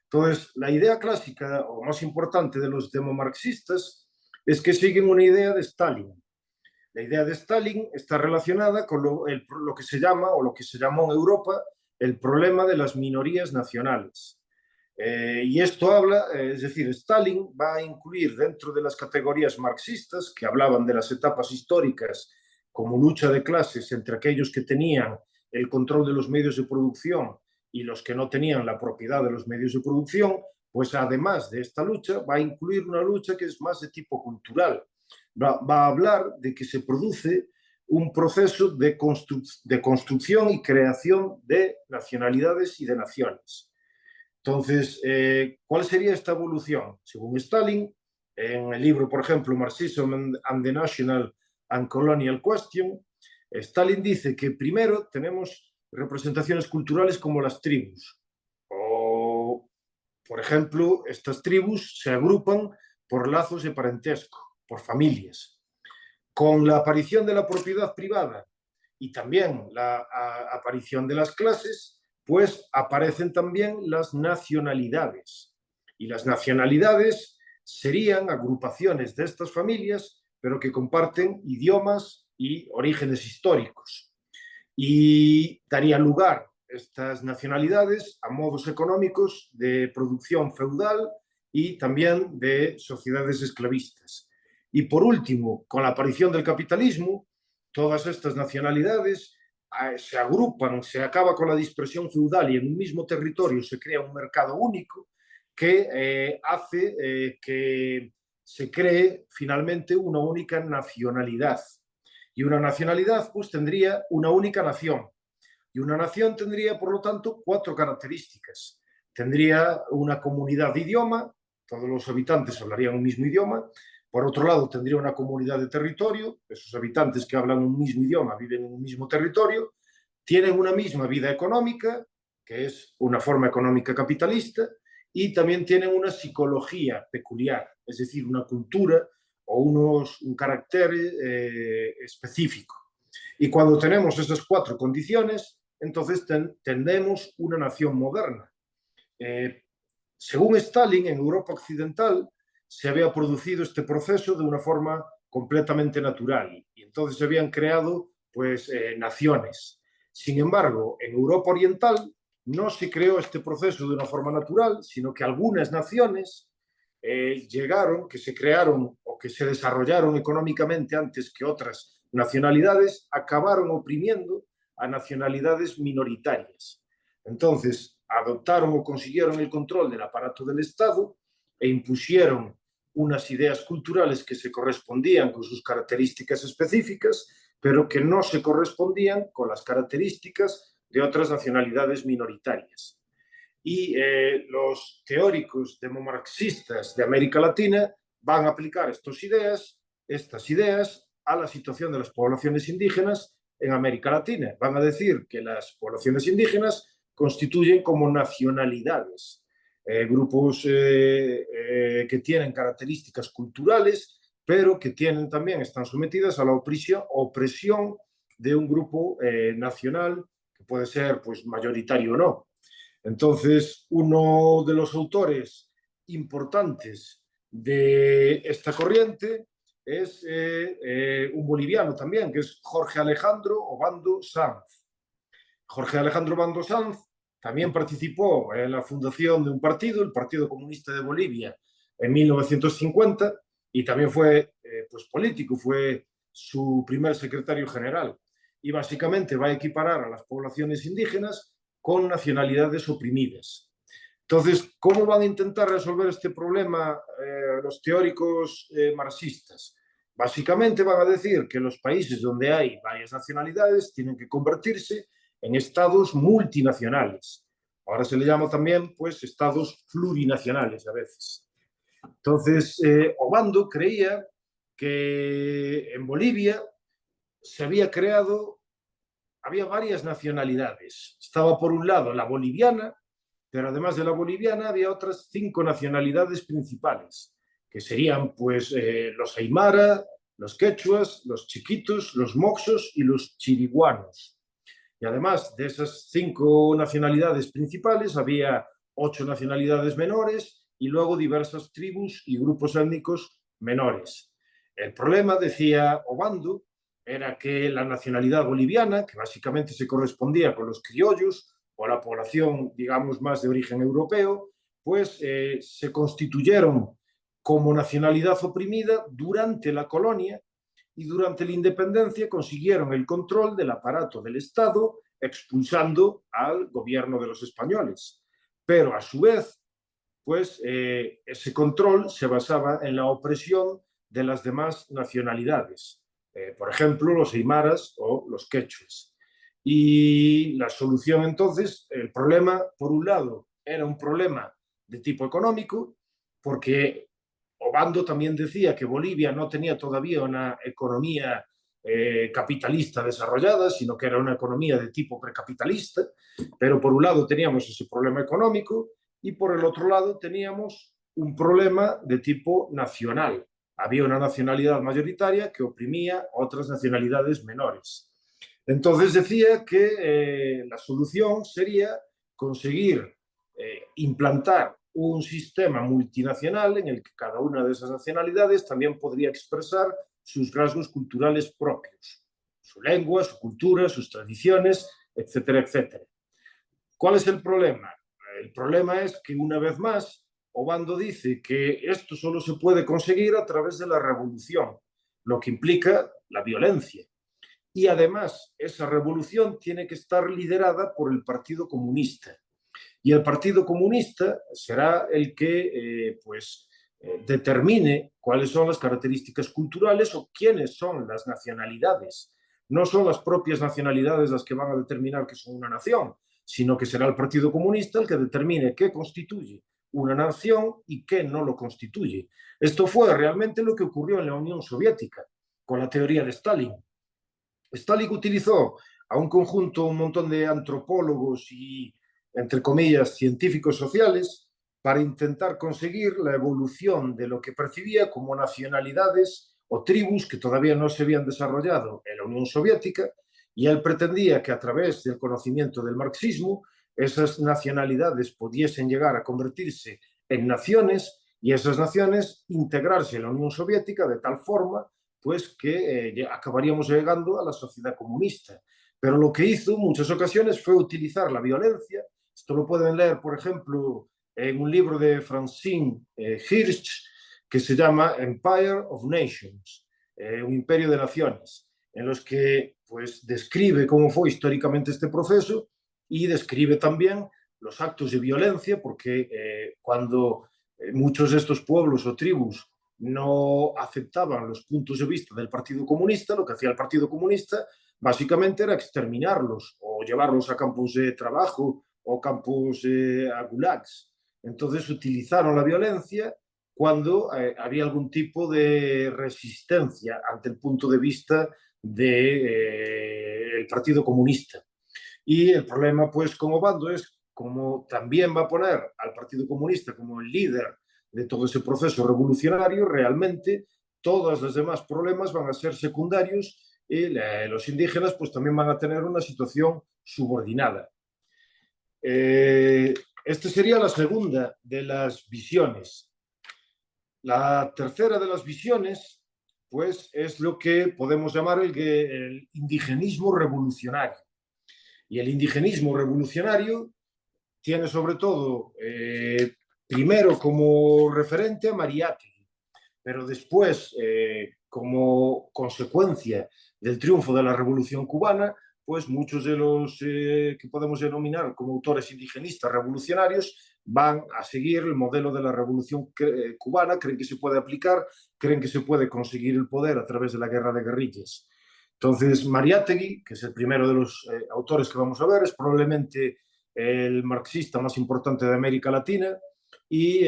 Entonces, la idea clásica o más importante de los demomarxistas es que siguen una idea de Stalin. La idea de Stalin está relacionada con lo que se llama o lo que se llamó en Europa el problema de las minorías nacionales. Y esto habla, es decir, Stalin va a incluir dentro de las categorías marxistas que hablaban de las etapas históricas como lucha de clases entre aquellos que tenían el control de los medios de producción y los que no tenían la propiedad de los medios de producción, pues además de esta lucha va a incluir una lucha que es más de tipo cultural. Va a hablar de que se produce un proceso de construcción y creación de nacionalidades y de naciones. Entonces, ¿cuál sería esta evolución? Según Stalin, en el libro, por ejemplo, Marxism and the National and Colonial Question, Stalin dice que primero tenemos representaciones culturales como las tribus. O, por ejemplo, estas tribus se agrupan por lazos de parentesco, por familias. Con la aparición de la propiedad privada y también la aparición de las clases, pues aparecen también las nacionalidades. Y las nacionalidades serían agrupaciones de estas familias, pero que comparten idiomas y orígenes históricos. Y daría lugar estas nacionalidades a modos económicos de producción feudal y también de sociedades esclavistas. Y por último, con la aparición del capitalismo, todas estas nacionalidades se agrupan, se acaba con la dispersión feudal y en un mismo territorio se crea un mercado único que hace que se cree finalmente una única nacionalidad. Y una nacionalidad pues tendría una única nación. Y una nación tendría, por lo tanto, 4 características. Tendría una comunidad de idioma, todos los habitantes hablarían un mismo idioma. Por otro lado, tendría una comunidad de territorio, esos habitantes que hablan un mismo idioma viven en un mismo territorio, tienen una misma vida económica, que es una forma económica capitalista, y también tienen una psicología peculiar, es decir, una cultura o un carácter específico. Y cuando tenemos esas 4 condiciones, entonces tendemos una nación moderna. Según Stalin, en Europa occidental se había producido este proceso de una forma completamente natural y entonces se habían creado pues naciones. Sin embargo, en Europa oriental no se creó este proceso de una forma natural, sino que algunas naciones llegaron, que se crearon o que se desarrollaron económicamente antes que otras nacionalidades, acabaron oprimiendo a nacionalidades minoritarias. Entonces, adoptaron o consiguieron el control del aparato del Estado e impusieron unas ideas culturales que se correspondían con sus características específicas, pero que no se correspondían con las características de otras nacionalidades minoritarias. Y los teóricos demomarxistas de América Latina van a aplicar estas ideas a la situación de las poblaciones indígenas en América Latina. Van a decir que las poblaciones indígenas constituyen como nacionalidades, grupos que tienen características culturales, pero que tienen también, están sometidas a la opresión de un grupo nacional que puede ser pues, mayoritario o no. Entonces, uno de los autores importantes de esta corriente es un boliviano también, que es Jorge Alejandro Obando Sanz. Jorge Alejandro Obando Sanz también participó en la fundación de un partido, el Partido Comunista de Bolivia, en 1950, y también fue pues, político, fue su primer secretario general. Y básicamente va a equiparar a las poblaciones indígenas con nacionalidades oprimidas. Entonces, ¿cómo van a intentar resolver este problema los teóricos marxistas? Básicamente van a decir que los países donde hay varias nacionalidades tienen que convertirse en estados multinacionales. Ahora se le llama también, pues, estados plurinacionales a veces. Entonces, Obando creía que en Bolivia se había creado, había varias nacionalidades. Estaba por un lado la boliviana, pero además de la boliviana había otras 5 nacionalidades principales, que serían pues los aymara, los quechuas, los chiquitos, los moxos y los chiriguanos. Y además de esas 5 nacionalidades principales, había 8 nacionalidades menores y luego diversas tribus y grupos étnicos menores. El problema, decía Obando, era que la nacionalidad boliviana, que básicamente se correspondía con los criollos o la población, digamos, más de origen europeo, pues se constituyeron como nacionalidad oprimida durante la colonia y durante la independencia consiguieron el control del aparato del Estado, expulsando al gobierno de los españoles. Pero a su vez, pues ese control se basaba en la opresión de las demás nacionalidades, por ejemplo, los aymaras o los quechuas. Y la solución entonces, el problema, por un lado, era un problema de tipo económico, porque Obando también decía que Bolivia no tenía todavía una economía capitalista desarrollada, sino que era una economía de tipo precapitalista, pero por un lado teníamos ese problema económico y por el otro lado teníamos un problema de tipo nacional. Había una nacionalidad mayoritaria que oprimía a otras nacionalidades menores. Entonces decía que la solución sería conseguir implantar un sistema multinacional en el que cada una de esas nacionalidades también podría expresar sus rasgos culturales propios, su lengua, su cultura, sus tradiciones, etcétera, etcétera. ¿Cuál es el problema? El problema es que, una vez más, Obando dice que esto solo se puede conseguir a través de la revolución, lo que implica la violencia. Y además, esa revolución tiene que estar liderada por el Partido Comunista. Y el Partido Comunista será el que determine cuáles son las características culturales o quiénes son las nacionalidades. No son las propias nacionalidades las que van a determinar que son una nación, sino que será el Partido Comunista el que determine qué constituye una nación y qué no lo constituye. Esto fue realmente lo que ocurrió en la Unión Soviética con la teoría de Stalin. Stalin utilizó a un conjunto, un montón de antropólogos y, entre comillas, científicos sociales para intentar conseguir la evolución de lo que percibía como nacionalidades o tribus que todavía no se habían desarrollado en la Unión Soviética, y él pretendía que a través del conocimiento del marxismo esas nacionalidades pudiesen llegar a convertirse en naciones y esas naciones integrarse en la Unión Soviética de tal forma pues que acabaríamos llegando a la sociedad comunista. Pero lo que hizo en muchas ocasiones fue utilizar la violencia. Esto lo pueden leer, por ejemplo, en un libro de Francine Hirsch que se llama Empire of Nations, un imperio de naciones, en los que pues, describe cómo fue históricamente este proceso y describe también los actos de violencia, porque cuando muchos de estos pueblos o tribus no aceptaban los puntos de vista del Partido Comunista, lo que hacía el Partido Comunista básicamente era exterminarlos o llevarlos a campos de trabajo o campos a gulags. Entonces utilizaron la violencia cuando había algún tipo de resistencia ante el punto de vista del Partido Comunista. Y el problema, pues, con Obando es como también va a poner al Partido Comunista como el líder de todo ese proceso revolucionario, realmente todos los demás problemas van a ser secundarios y los indígenas pues también van a tener una situación subordinada. Esta sería la segunda de las visiones. La tercera de las visiones pues es lo que podemos llamar el indigenismo revolucionario. Y el indigenismo revolucionario tiene sobre todo, primero como referente a Mariátegui, pero después, como consecuencia del triunfo de la Revolución Cubana, pues muchos de los que podemos denominar como autores indigenistas revolucionarios van a seguir el modelo de la Revolución Cubana, creen que se puede aplicar, creen que se puede conseguir el poder a través de la guerra de guerrillas. Entonces, Mariátegui, que es el primero de los autores que vamos a ver, es probablemente el marxista más importante de América Latina, y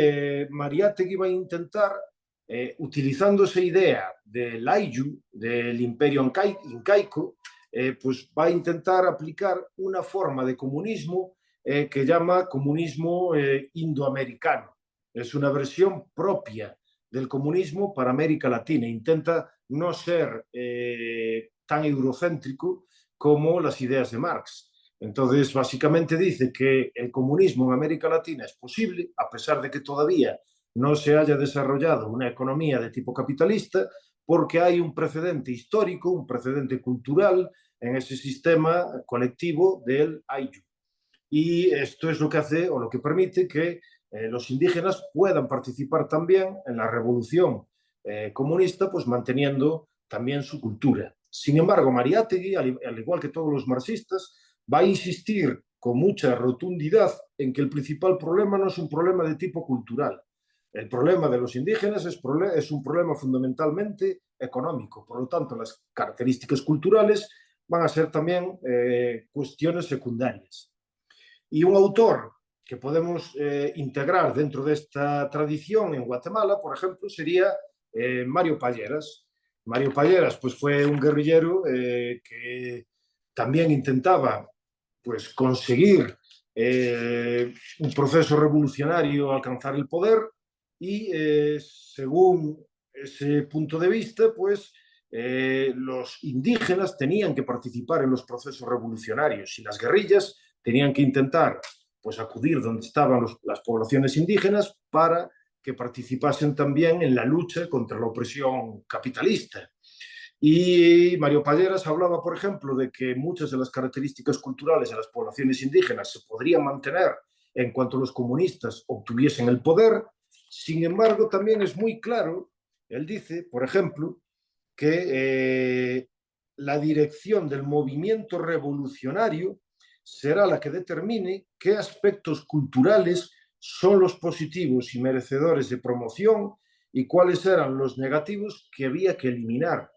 Mariátegui va a intentar, utilizando esa idea del Ayllu, del imperio incaico, pues va a intentar aplicar una forma de comunismo que llama comunismo indoamericano. Es una versión propia del comunismo para América Latina. Intenta no ser tan eurocéntrico como las ideas de Marx. Entonces, básicamente dice que el comunismo en América Latina es posible, a pesar de que todavía no se haya desarrollado una economía de tipo capitalista, porque hay un precedente histórico, un precedente cultural en ese sistema colectivo del Ayllu. Y esto es lo que hace o lo que permite que los indígenas puedan participar también en la revolución comunista, pues manteniendo también su cultura. Sin embargo, Mariátegui, al igual que todos los marxistas, va a insistir con mucha rotundidad en que el principal problema no es un problema de tipo cultural. El problema de los indígenas es un problema fundamentalmente económico. Por lo tanto, las características culturales van a ser también cuestiones secundarias. Y un autor que podemos integrar dentro de esta tradición en Guatemala, por ejemplo, sería Mario Palleras. Mario Palleras pues, fue un guerrillero que también intentaba pues, conseguir un proceso revolucionario, alcanzar el poder, y según ese punto de vista, pues los indígenas tenían que participar en los procesos revolucionarios y las guerrillas tenían que intentar pues, acudir donde estaban las poblaciones indígenas para que participasen también en la lucha contra la opresión capitalista. Y Mario Palleras hablaba, por ejemplo, de que muchas de las características culturales de las poblaciones indígenas se podrían mantener en cuanto los comunistas obtuviesen el poder. Sin embargo, también es muy claro, él dice, por ejemplo, que la dirección del movimiento revolucionario será la que determine qué aspectos culturales son los positivos y merecedores de promoción y cuáles eran los negativos que había que eliminar.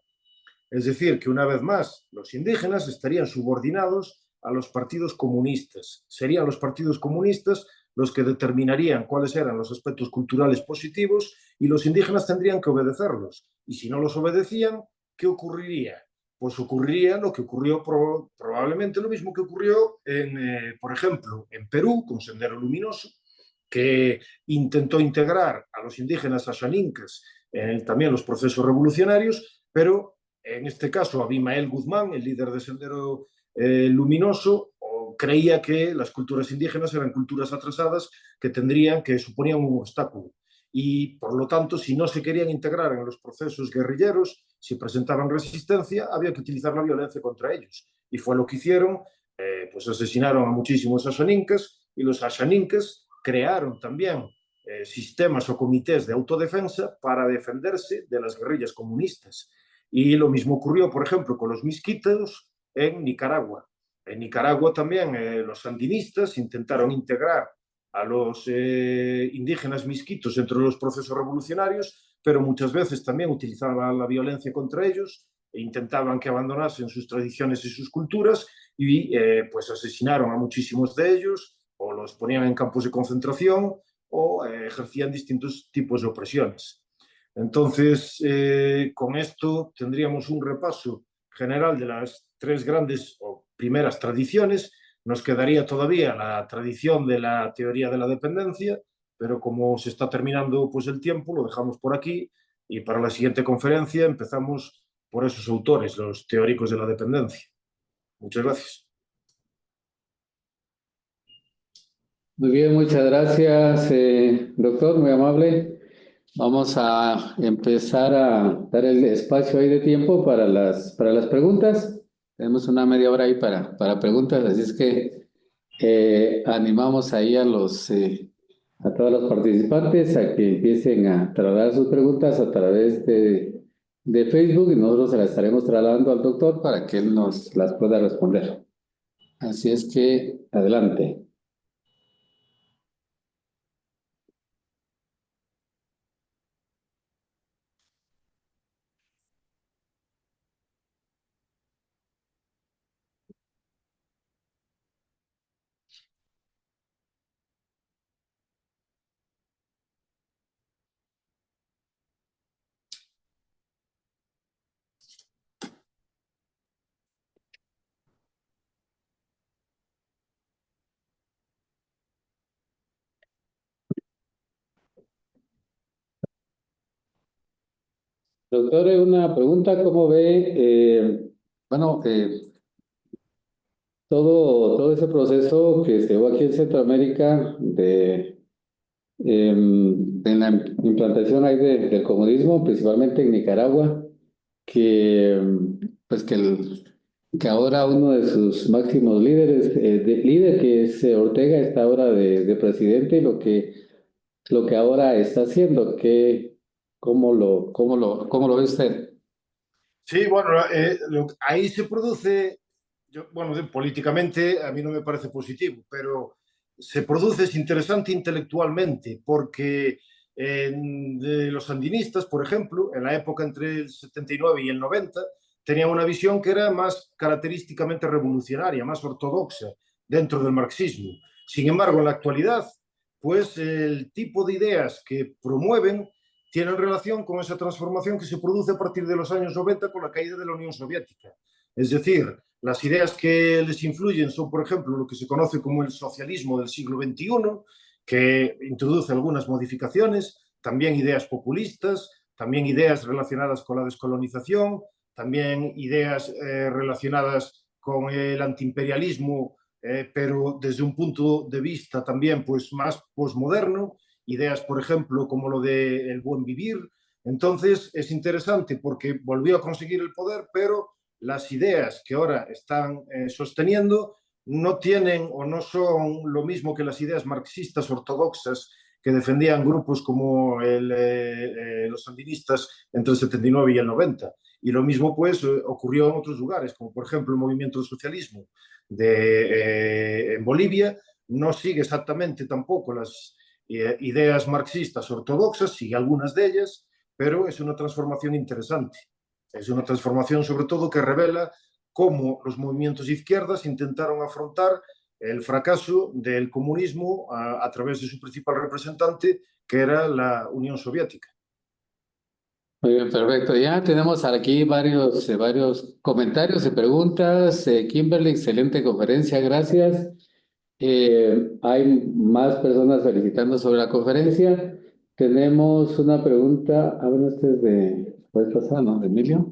Es decir, que una vez más los indígenas estarían subordinados a los partidos comunistas. Serían los partidos comunistas los que determinarían cuáles eran los aspectos culturales positivos y los indígenas tendrían que obedecerlos. Y si no los obedecían, ¿qué ocurriría? Pues ocurriría lo que ocurrió probablemente lo mismo que ocurrió, por ejemplo, en Perú con Sendero Luminoso, que intentó integrar a los indígenas ashaninkas en también los procesos revolucionarios, pero en este caso Abimael Guzmán, el líder de Sendero Luminoso, creía que las culturas indígenas eran culturas atrasadas que suponían un obstáculo. Y, por lo tanto, si no se querían integrar en los procesos guerrilleros, si presentaban resistencia, había que utilizar la violencia contra ellos. Y fue lo que hicieron, pues asesinaron a muchísimos ashaninkas, y los ashaninkas crearon también sistemas o comités de autodefensa para defenderse de las guerrillas comunistas. Y lo mismo ocurrió, por ejemplo, con los misquitos en Nicaragua. En Nicaragua también los sandinistas intentaron integrar a los indígenas misquitos entre los procesos revolucionarios, pero muchas veces también utilizaban la violencia contra ellos e intentaban que abandonasen sus tradiciones y sus culturas y pues asesinaron a muchísimos de ellos o los ponían en campos de concentración o ejercían distintos tipos de opresiones. Entonces, con esto tendríamos un repaso general de las tres grandes o primeras tradiciones. Nos quedaría todavía la tradición de la teoría de la dependencia, pero como se está terminando pues, el tiempo, lo dejamos por aquí y para la siguiente conferencia empezamos por esos autores, los teóricos de la dependencia. Muchas gracias. Muy bien, muchas gracias, doctor, muy amable. Vamos a empezar a dar el espacio ahí de tiempo para las preguntas. Tenemos una media hora ahí para preguntas, así es que animamos ahí a todos los participantes a que empiecen a trasladar sus preguntas a través de Facebook y nosotros se las estaremos trasladando al doctor para que él nos las pueda responder. Así es que adelante. Doctor, una pregunta, ¿cómo ve? Bueno, todo ese proceso que se llevó aquí en Centroamérica de la implantación ahí del comunismo, principalmente en Nicaragua, que, pues que ahora uno de sus máximos líderes, líder que es Ortega, está ahora de presidente y lo que ahora está haciendo, ¿cómo lo ve usted? Sí, bueno, ahí se produce, bueno, políticamente a mí no me parece positivo, pero se produce, es interesante intelectualmente, porque de los sandinistas, por ejemplo, en la época entre el 79 y el 90, tenían una visión que era más característicamente revolucionaria, más ortodoxa dentro del marxismo. Sin embargo, en la actualidad, pues el tipo de ideas que promueven tienen relación con esa transformación que se produce a partir de los años 90 con la caída de la Unión Soviética. Es decir, las ideas que les influyen son, por ejemplo, lo que se conoce como el socialismo del siglo XXI, que introduce algunas modificaciones, también ideas populistas, también ideas relacionadas con la descolonización, también ideas relacionadas con el antiimperialismo, pero desde un punto de vista también pues, más posmoderno, ideas, por ejemplo, como lo del buen vivir. Entonces, es interesante porque volvió a conseguir el poder, pero las ideas que ahora están sosteniendo no tienen o no son lo mismo que las ideas marxistas ortodoxas que defendían grupos como los sandinistas entre el 79 y el 90. Y lo mismo pues ocurrió en otros lugares, como por ejemplo el movimiento del socialismo en Bolivia, no sigue exactamente tampoco las ideas marxistas ortodoxas, sigue algunas de ellas, pero es una transformación interesante. Es una transformación sobre todo que revela cómo los movimientos de izquierdas intentaron afrontar el fracaso del comunismo a través de su principal representante, que era la Unión Soviética. Muy bien, perfecto. Ya tenemos aquí varios comentarios y preguntas. Kimberly, excelente conferencia, gracias. Hay más personas felicitando sobre la conferencia. Tenemos una pregunta, bueno, este es ¿puedes pasar, no? ¿De Emilio?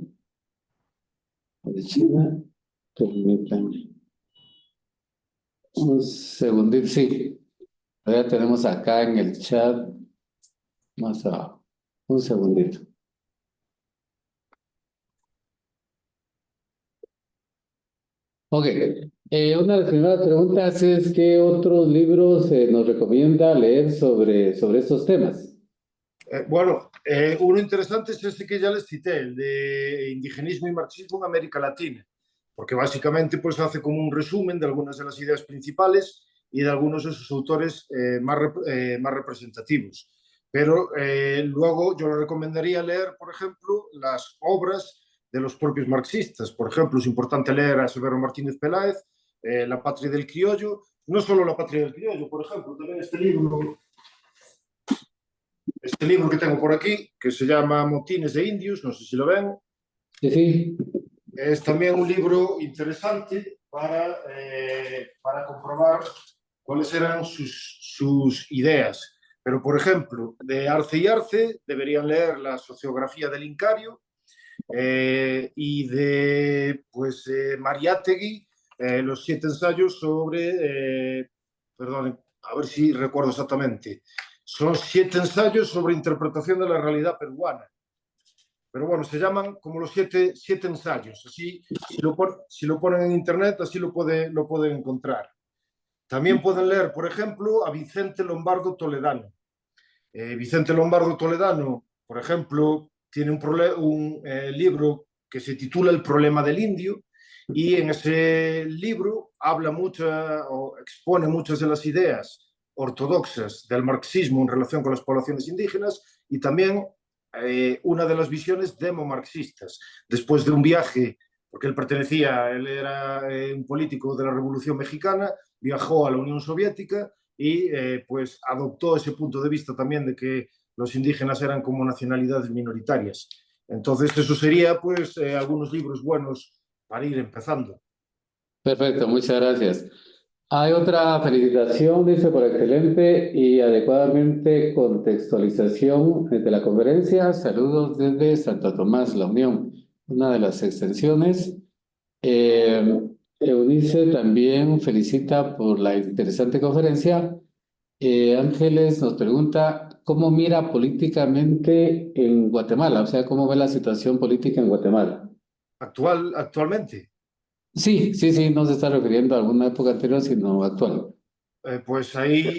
¿O de China? Permítanme. Un segundito, sí. Ya tenemos acá en el chat, más abajo. Un segundito. Ok, Una de las primeras preguntas es ¿qué otros libros nos recomienda leer sobre estos temas? Uno interesante es este que ya les cité, el de indigenismo y marxismo en América Latina, porque básicamente pues hace como un resumen de algunas de las ideas principales y de algunos de sus autores más representativos. Pero luego yo le recomendaría leer, por ejemplo, las obras de los propios marxistas. Por ejemplo, es importante leer a Severo Martínez Peláez, La patria del criollo, no solo La patria del criollo, por ejemplo, también este libro que tengo por aquí, que se llama Motines de Indios, no sé si lo ven, Sí, sí, es también un libro interesante para comprobar cuáles eran sus ideas. Pero, por ejemplo, de Arce y Arce deberían leer la sociografía del Incario y de Mariátegui, los 7 ensayos perdón, a ver si recuerdo exactamente, son 7 ensayos sobre interpretación de la realidad peruana. Pero bueno, se llaman como los siete ensayos. Así, si lo ponen en internet, así lo pueden encontrar. También pueden leer, por ejemplo, a Vicente Lombardo Toledano. Vicente Lombardo Toledano, por ejemplo, tiene un libro que se titula El problema del indio, y en ese libro habla o expone muchas de las ideas ortodoxas del marxismo en relación con las poblaciones indígenas, y también una de las visiones demomarxistas. Después de un viaje, porque él era un político de la Revolución Mexicana, viajó a la Unión Soviética y pues adoptó ese punto de vista también de que los indígenas eran como nacionalidades minoritarias. Entonces, eso sería pues algunos libros buenos para ir empezando. perfecto, muchas gracias. Hay otra felicitación, dice, por excelente y adecuadamente contextualización de la conferencia. Saludos desde Santo Tomás, La Unión, una de las extensiones. Eh, Eunice también felicita por la interesante conferencia. Ángeles nos pregunta, ¿cómo mira políticamente en Guatemala? O sea, ¿cómo ve la situación política en Guatemala? Actualmente, Sí, sí, sí, no se está refiriendo a alguna época anterior, sino actual. pues ahí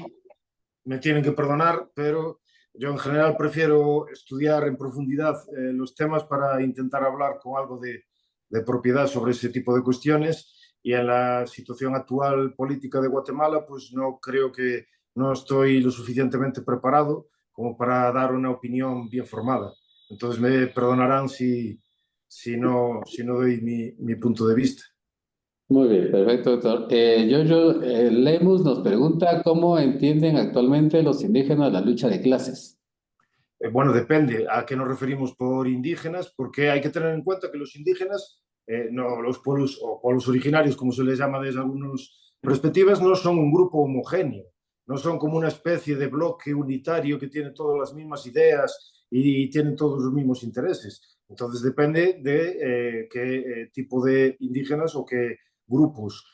me tienen que perdonar, pero yo en general prefiero estudiar en profundidad los temas para intentar hablar con algo de propiedad sobre ese tipo de cuestiones. Y en la situación actual política de Guatemala, pues no creo que no estoy lo suficientemente preparado como para dar una opinión bien formada. Entonces me perdonarán si no doy mi punto de vista. Muy bien, perfecto, doctor. Jojo Lemus nos pregunta, ¿cómo entienden actualmente los indígenas la lucha de clases? Bueno, depende a qué nos referimos por indígenas, porque hay que tener en cuenta que los indígenas, no, los pueblos o pueblos originarios, como se les llama desde algunas perspectivas, no son un grupo homogéneo, no son como una especie de bloque unitario que tiene todas las mismas ideas y tienen todos los mismos intereses. Entonces depende de qué tipo de indígenas o qué grupos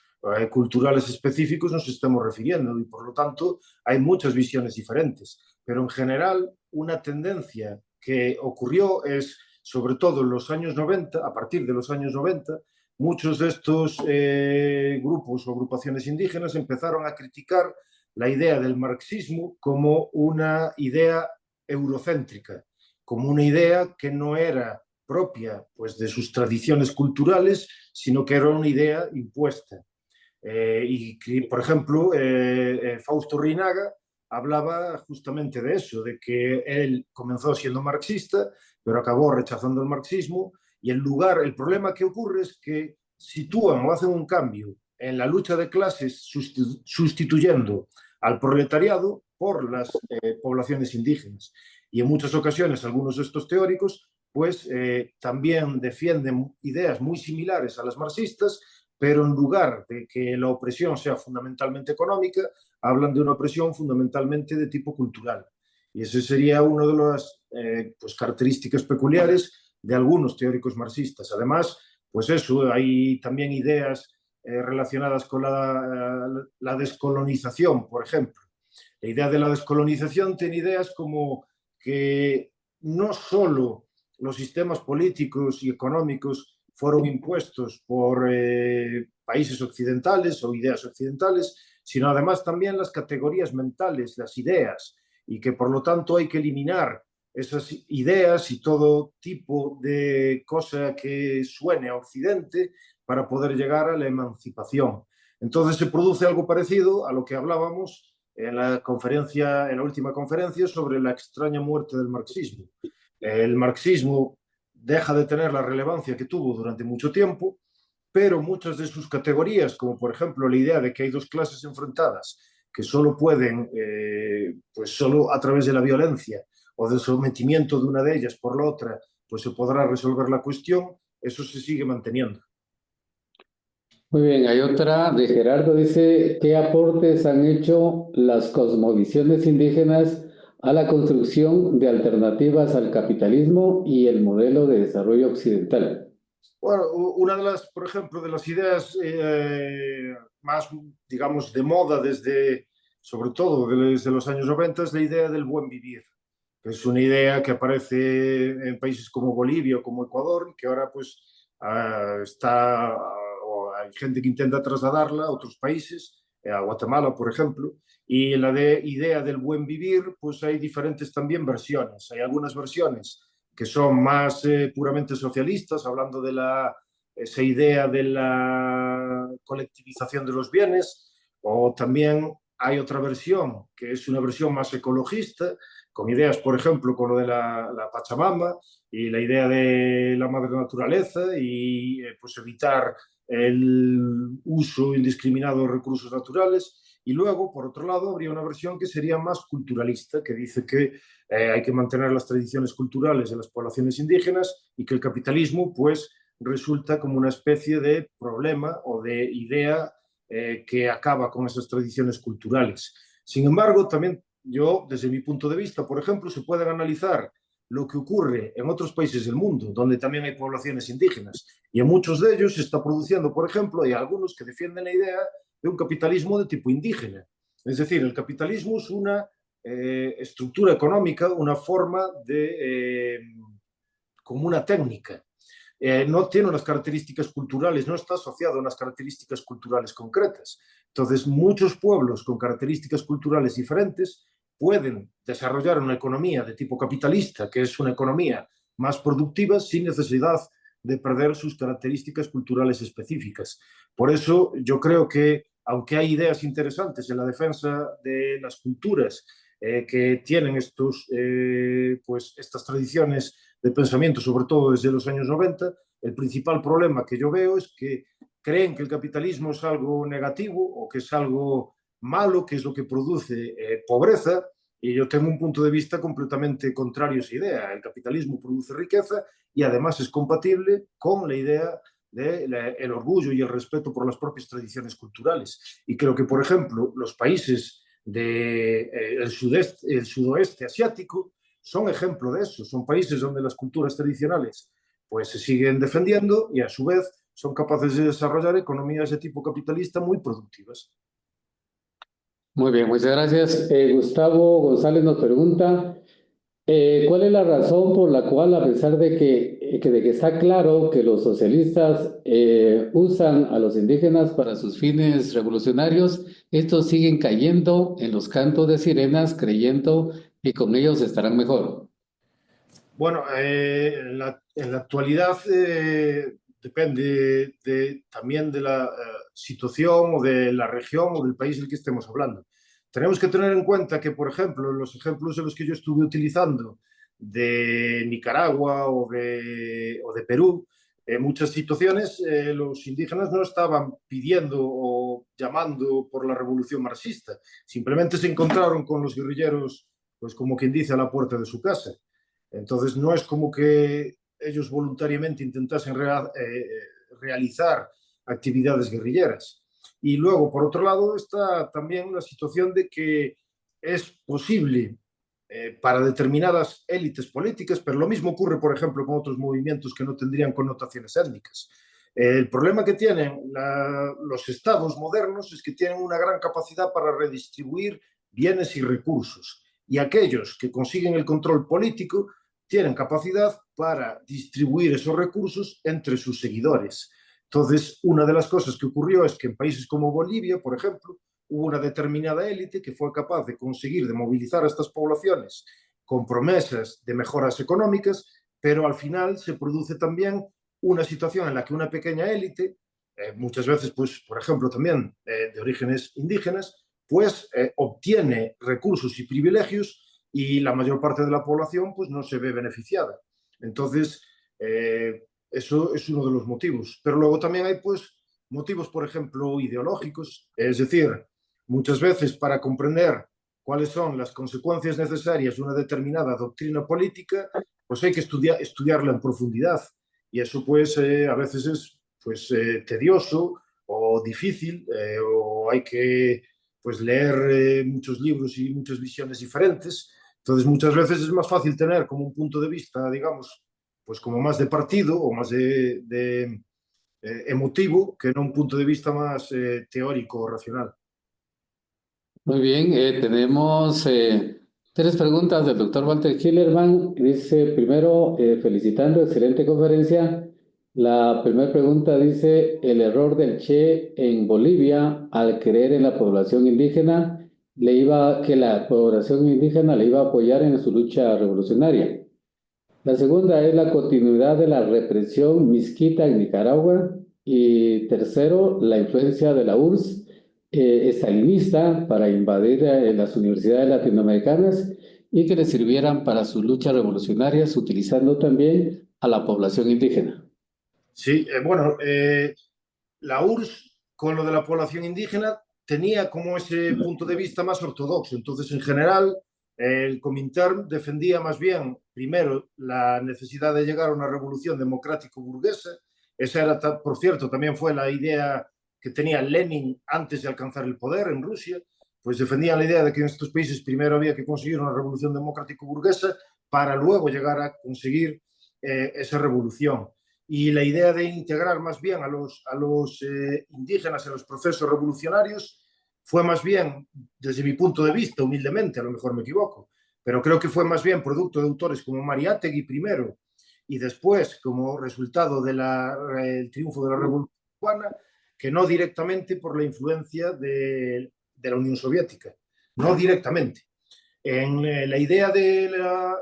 culturales específicos nos estemos refiriendo, y por lo tanto hay muchas visiones diferentes, pero en general una tendencia que ocurrió es, sobre todo en los años 90, a partir de los años 90, muchos de estos grupos o agrupaciones indígenas empezaron a criticar la idea del marxismo como una idea eurocéntrica, como una idea que no era propia pues, de sus tradiciones culturales, sino que era una idea impuesta. Por ejemplo, Fausto Reinaga hablaba justamente de eso, de que él comenzó siendo marxista, pero acabó rechazando el marxismo, y el problema que ocurre es que sitúan o hacen un cambio en la lucha de clases sustituyendo al proletariado por las poblaciones indígenas. Y en muchas ocasiones algunos de estos teóricos pues también defienden ideas muy similares a las marxistas, pero en lugar de que la opresión sea fundamentalmente económica, hablan de una opresión fundamentalmente de tipo cultural. Y esa sería una de las pues, características peculiares de algunos teóricos marxistas. Además, pues eso, hay también ideas relacionadas con la descolonización, por ejemplo. La idea de la descolonización tiene ideas como que no solo los sistemas políticos y económicos fueron impuestos por países occidentales o ideas occidentales, sino además también las categorías mentales, las ideas, y que por lo tanto hay que eliminar esas ideas y todo tipo de cosa que suene a Occidente para poder llegar a la emancipación. Entonces se produce algo parecido a lo que hablábamos en la conferencia, en la última conferencia, sobre la extraña muerte del marxismo. El marxismo deja de tener la relevancia que tuvo durante mucho tiempo, pero muchas de sus categorías, como por ejemplo la idea de que hay dos clases enfrentadas que solo pueden, pues solo a través de la violencia o del sometimiento de una de ellas por la otra, pues se podrá resolver la cuestión, eso se sigue manteniendo. Muy bien, hay otra de Gerardo, dice, ¿qué aportes han hecho las cosmovisiones indígenas a la construcción de alternativas al capitalismo y el modelo de desarrollo occidental? Bueno, una de las, por ejemplo, de las ideas más, digamos, de moda desde, sobre todo desde los años 90 es la idea del buen vivir, que es una idea que aparece en países como Bolivia o como Ecuador y que ahora pues está, o hay gente que intenta trasladarla a otros países, a Guatemala, por ejemplo, y la de idea del buen vivir, pues hay diferentes también versiones. Hay algunas versiones que son más puramente socialistas, hablando de esa idea de la colectivización de los bienes, o también hay otra versión que es una versión más ecologista, con ideas, por ejemplo, con lo de la Pachamama y la idea de la madre naturaleza y pues evitar el uso indiscriminado de recursos naturales. Y luego, por otro lado, habría una versión que sería más culturalista, que dice que hay que mantener las tradiciones culturales de las poblaciones indígenas y que el capitalismo, pues, resulta como una especie de problema o de idea que acaba con esas tradiciones culturales. Sin embargo, también yo, desde mi punto de vista, por ejemplo, se pueden analizar lo que ocurre en otros países del mundo, donde también hay poblaciones indígenas. Y en muchos de ellos se está produciendo, por ejemplo, hay algunos que defienden la idea de un capitalismo de tipo indígena. Es decir, el capitalismo es una estructura económica, una forma de, como una técnica. No tiene unas características culturales, no está asociado a unas características culturales concretas. Entonces, muchos pueblos con características culturales diferentes pueden desarrollar una economía de tipo capitalista, que es una economía más productiva, sin necesidad de perder sus características culturales específicas. Por eso yo creo que, aunque hay ideas interesantes en la defensa de las culturas que tienen pues, estas tradiciones de pensamiento, sobre todo desde los años 90, el principal problema que yo veo es que creen que el capitalismo es algo negativo o que es algo malo, que es lo que produce pobreza, y yo tengo un punto de vista completamente contrario a esa idea. El capitalismo produce riqueza y además es compatible con la idea del orgullo y el respeto por las propias tradiciones culturales. Y creo que, por ejemplo, los países del sudoeste asiático son ejemplo de eso. Son países donde las culturas tradicionales pues se siguen defendiendo y a su vez son capaces de desarrollar economías de tipo capitalista muy productivas. Muy bien, muchas gracias. Gustavo González nos pregunta, ¿cuál es la razón por la cual, a pesar de que está claro que los socialistas usan a los indígenas para sus fines revolucionarios, estos siguen cayendo en los cantos de sirenas creyendo que con ellos estarán mejor? Bueno, en la actualidad depende también de la situación o de la región o del país del que estemos hablando. Tenemos que tener en cuenta que, por ejemplo, los ejemplos de los que yo estuve utilizando de Nicaragua o de Perú, en muchas situaciones los indígenas no estaban pidiendo o llamando por la revolución marxista, simplemente se encontraron con los guerrilleros, pues como quien dice, a la puerta de su casa. Entonces, no es como que ellos voluntariamente intentasen realizar actividades guerrilleras. Y luego, por otro lado, está también la situación de que es posible para determinadas élites políticas, pero lo mismo ocurre, por ejemplo, con otros movimientos que no tendrían connotaciones étnicas. El problema que tienen los estados modernos es que tienen una gran capacidad para redistribuir bienes y recursos. Y aquellos que consiguen el control político tienen capacidad para distribuir esos recursos entre sus seguidores. Entonces, una de las cosas que ocurrió es que en países como Bolivia, por ejemplo, hubo una determinada élite que fue capaz de conseguir, de movilizar a estas poblaciones con promesas de mejoras económicas, pero al final se produce también una situación en la que una pequeña élite, muchas veces, pues, por ejemplo, también de orígenes indígenas, pues obtiene recursos y privilegios y la mayor parte de la población pues no se ve beneficiada. Entonces, eso es uno de los motivos. Pero luego también hay pues motivos, por ejemplo, ideológicos, es decir, muchas veces para comprender cuáles son las consecuencias necesarias de una determinada doctrina política, pues hay que estudiarla en profundidad. Y eso pues a veces es pues tedioso o difícil, o hay que pues leer muchos libros y muchas visiones diferentes. Entonces muchas veces es más fácil tener como un punto de vista, digamos, pues como más de partido o más de emotivo que no un punto de vista más teórico o racional. Muy bien, tenemos tres preguntas del doctor Walter Hillerman. Dice, primero, felicitando, excelente conferencia. La primera pregunta dice, el error del Che en Bolivia al creer en la población indígena, que la población indígena le iba a apoyar en su lucha revolucionaria. La segunda es la continuidad de la represión misquita en Nicaragua. Y tercero, la influencia de la URSS estalinista para invadir las universidades latinoamericanas y que le sirvieran para sus luchas revolucionarias, utilizando también a la población indígena. Sí, bueno, la URSS con lo de la población indígena tenía como ese punto de vista más ortodoxo. Entonces, en general, el Comintern defendía más bien, primero, la necesidad de llegar a una revolución democrático-burguesa. Esa era, por cierto, también fue la idea que tenía Lenin antes de alcanzar el poder en Rusia. Pues defendía la idea de que en estos países primero había que conseguir una revolución democrático-burguesa para luego llegar a conseguir esa revolución. Y la idea de integrar más bien a los indígenas en los procesos revolucionarios fue más bien, desde mi punto de vista, humildemente, a lo mejor me equivoco, pero creo que fue más bien producto de autores como Mariátegui primero y después como resultado del triunfo de la Revolución Cubana, que no directamente por la influencia de la Unión Soviética, no directamente. En la idea de la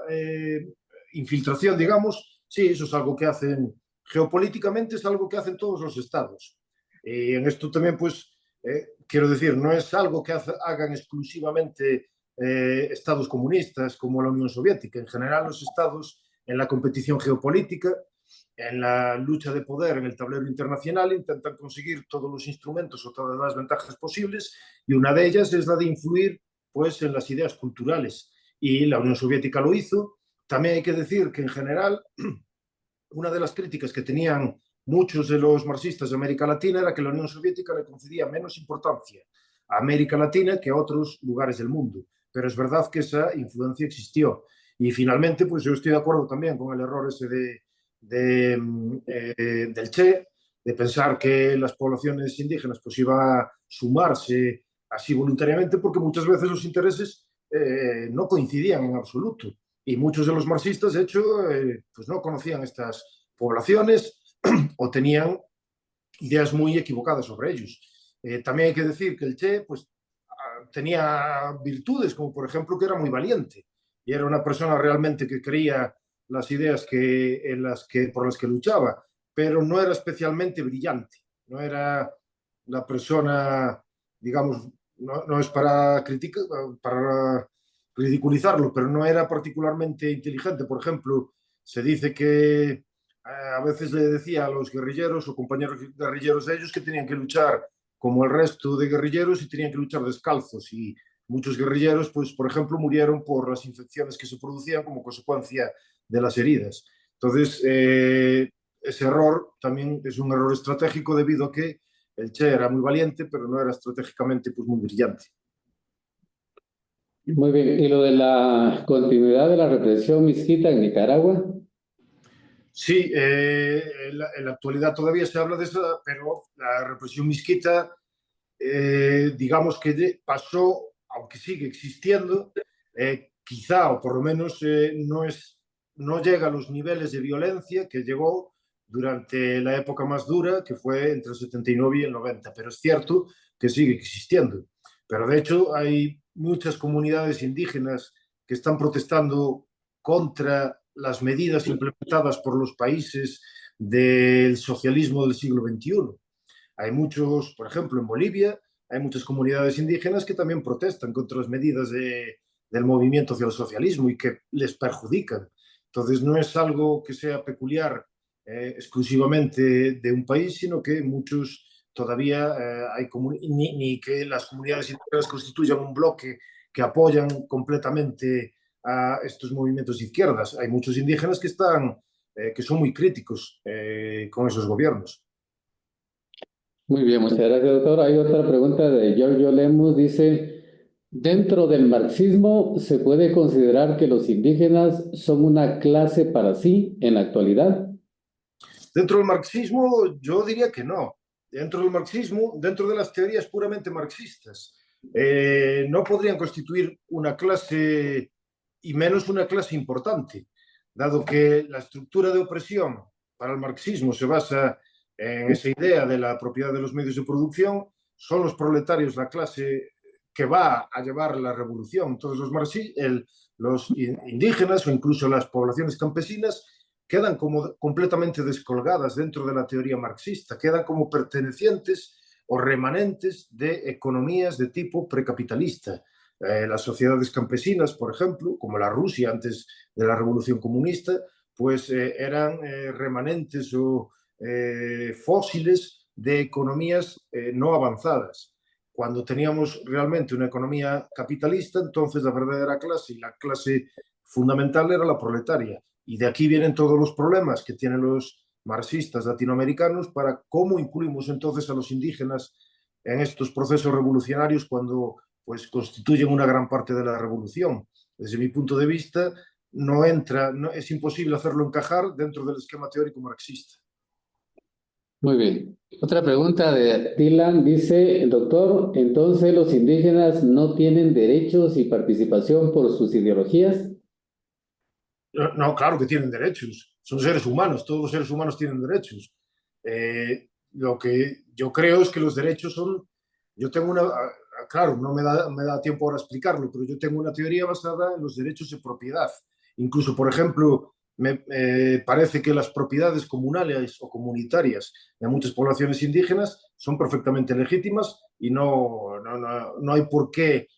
infiltración, digamos, sí, eso es algo que hacen geopolíticamente, es algo que hacen todos los estados. Y en esto también, pues, quiero decir, no es algo que hagan exclusivamente estados comunistas como la Unión Soviética. En general, los estados en la competición geopolítica, en la lucha de poder en el tablero internacional, intentan conseguir todos los instrumentos o todas las ventajas posibles, y una de ellas es la de influir pues, en las ideas culturales. Y la Unión Soviética lo hizo. También hay que decir que en general una de las críticas que tenían muchos de los marxistas de América Latina era que la Unión Soviética le concedía menos importancia a América Latina que a otros lugares del mundo. Pero es verdad que esa influencia existió. Y finalmente, pues yo estoy de acuerdo también con el error ese del Che, de pensar que las poblaciones indígenas pues iban a sumarse así voluntariamente, porque muchas veces los intereses no coincidían en absoluto. Y muchos de los marxistas, de hecho, pues no conocían estas poblaciones o tenían ideas muy equivocadas sobre ellos. También hay que decir que el Che pues, tenía virtudes, como por ejemplo que era muy valiente y era una persona realmente que creía las ideas por las que luchaba, pero no era especialmente brillante, no era la persona, digamos, no es para criticar, para ridiculizarlo, pero no era particularmente inteligente. Por ejemplo, se dice que a veces le decía a los guerrilleros o compañeros guerrilleros de ellos que tenían que luchar como el resto de guerrilleros y tenían que luchar descalzos. Y muchos guerrilleros, pues, por ejemplo, murieron por las infecciones que se producían como consecuencia de las heridas. Entonces, ese error también es un error estratégico debido a que el Che era muy valiente, pero no era estratégicamente pues, muy brillante. Muy bien, y lo de la continuidad de la represión misquita en Nicaragua. Sí, en la actualidad todavía se habla de eso, pero la represión misquita, digamos que pasó, aunque sigue existiendo, quizá, o por lo menos no es no llega a los niveles de violencia que llegó durante la época más dura, que fue entre el 79 y el 90, pero es cierto que sigue existiendo. Pero de hecho hay muchas comunidades indígenas que están protestando contra las medidas implementadas por los países del socialismo del siglo XXI. Hay muchos, por ejemplo, en Bolivia, hay muchas comunidades indígenas que también protestan contra las medidas del movimiento hacia el socialismo y que les perjudican. Entonces, no es algo que sea peculiar exclusivamente de un país, sino que muchos todavía hay ni que las comunidades indígenas constituyan un bloque que apoyan completamente a estos movimientos de izquierdas. Hay muchos indígenas que están, que son muy críticos con esos gobiernos. Muy bien, muchas gracias, doctor. Hay otra pregunta de Giorgio Lemus. Dice, ¿dentro del marxismo se puede considerar que los indígenas son una clase para sí en la actualidad? Dentro del marxismo, yo diría que no. Dentro del marxismo, dentro de las teorías puramente marxistas, no podrían constituir una clase y menos una clase importante, dado que la estructura de opresión para el marxismo se basa en esa idea de la propiedad de los medios de producción, son los proletarios la clase que va a llevar la revolución. Entonces los indígenas o incluso las poblaciones campesinas quedan como completamente descolgadas dentro de la teoría marxista, quedan como pertenecientes o remanentes de economías de tipo precapitalista. Las sociedades campesinas, por ejemplo, como la Rusia antes de la Revolución Comunista, pues eran remanentes o fósiles de economías no avanzadas. Cuando teníamos realmente una economía capitalista, entonces la verdadera clase y la clase fundamental era la proletaria. Y de aquí vienen todos los problemas que tienen los marxistas latinoamericanos para cómo incluimos entonces a los indígenas en estos procesos revolucionarios cuando pues constituyen una gran parte de la revolución. Desde mi punto de vista, no entra, no, es imposible hacerlo encajar dentro del esquema teórico marxista. Muy bien. Otra pregunta de Dylan dice, doctor, ¿entonces los indígenas no tienen derechos y participación por sus ideologías? No, claro que tienen derechos, son seres humanos, todos los seres humanos tienen derechos. Lo que yo creo es que los derechos son, yo tengo una, claro, no me da tiempo ahora explicarlo, pero yo tengo una teoría basada en los derechos de propiedad. Incluso, por ejemplo, me parece que las propiedades comunales o comunitarias de muchas poblaciones indígenas son perfectamente legítimas y no hay por qué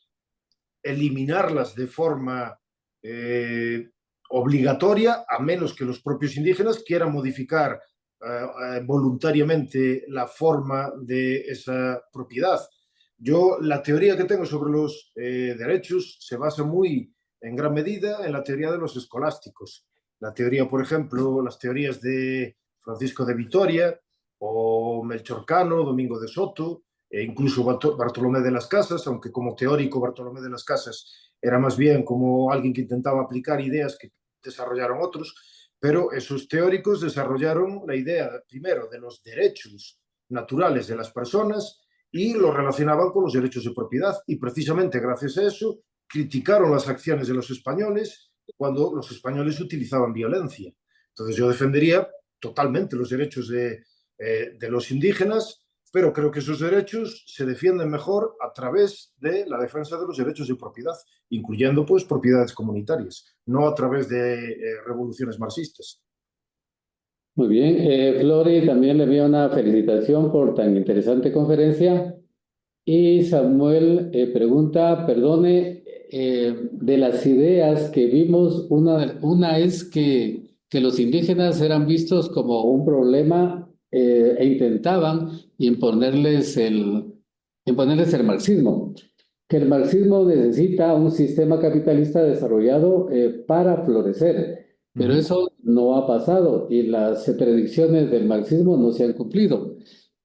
eliminarlas de forma obligatoria, a menos que los propios indígenas quieran modificar voluntariamente la forma de esa propiedad. Yo, la teoría que tengo sobre los derechos se basa muy, en gran medida, en la teoría de los escolásticos. La teoría, por ejemplo, las teorías de Francisco de Vitoria o Melchor Cano, Domingo de Soto, e incluso Bartolomé de las Casas, aunque como teórico Bartolomé de las Casas era más bien como alguien que intentaba aplicar ideas que desarrollaron otros, pero esos teóricos desarrollaron la idea primero de los derechos naturales de las personas y lo relacionaban con los derechos de propiedad y precisamente gracias a eso criticaron las acciones de los españoles cuando los españoles utilizaban violencia. Entonces yo defendería totalmente los derechos de los indígenas, pero creo que esos derechos se defienden mejor a través de la defensa de los derechos de propiedad, incluyendo pues propiedades comunitarias, no a través de revoluciones marxistas. Muy bien. Flori también le envía una felicitación por tan interesante conferencia. Y Samuel pregunta, perdone, de las ideas que vimos, una es que los indígenas eran vistos como un problema e intentaban imponerles el marxismo, que el marxismo necesita un sistema capitalista desarrollado para florecer, pero eso no ha pasado y las predicciones del marxismo no se han cumplido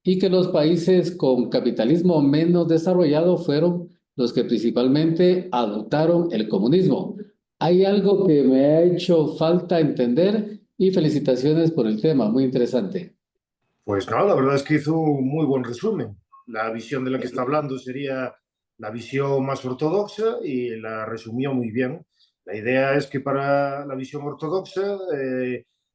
y que los países con capitalismo menos desarrollado fueron los que principalmente adoptaron el comunismo. Hay algo que me ha hecho falta entender y felicitaciones por el tema, muy interesante. Pues no, la verdad es que hizo un muy buen resumen. La visión de la que está hablando sería la visión más ortodoxa y la resumió muy bien. La idea es que para la visión ortodoxa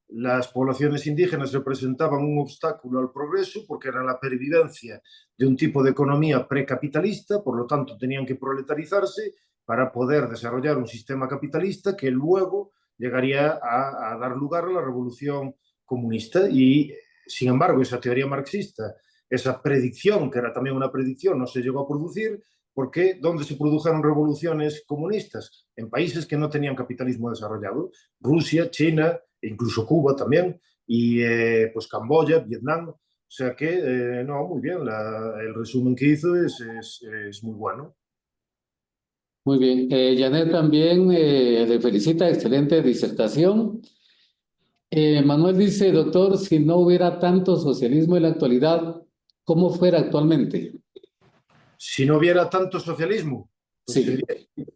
las poblaciones indígenas representaban un obstáculo al progreso porque era la pervivencia de un tipo de economía precapitalista, por lo tanto tenían que proletarizarse para poder desarrollar un sistema capitalista que luego llegaría a dar lugar a la revolución comunista. Y, sin embargo, esa teoría marxista, esa predicción, que era también una predicción, no se llegó a producir porque ¿dónde se produjeron revoluciones comunistas? En países que no tenían capitalismo desarrollado, Rusia, China, e incluso Cuba también, y pues Camboya, Vietnam. O sea que, no, muy bien, el resumen que hizo es muy bueno. Muy bien. Janet también le felicita, excelente disertación. Manuel dice, doctor, si no hubiera tanto socialismo en la actualidad, ¿cómo fuera actualmente? Si no hubiera tanto socialismo, pues Sí.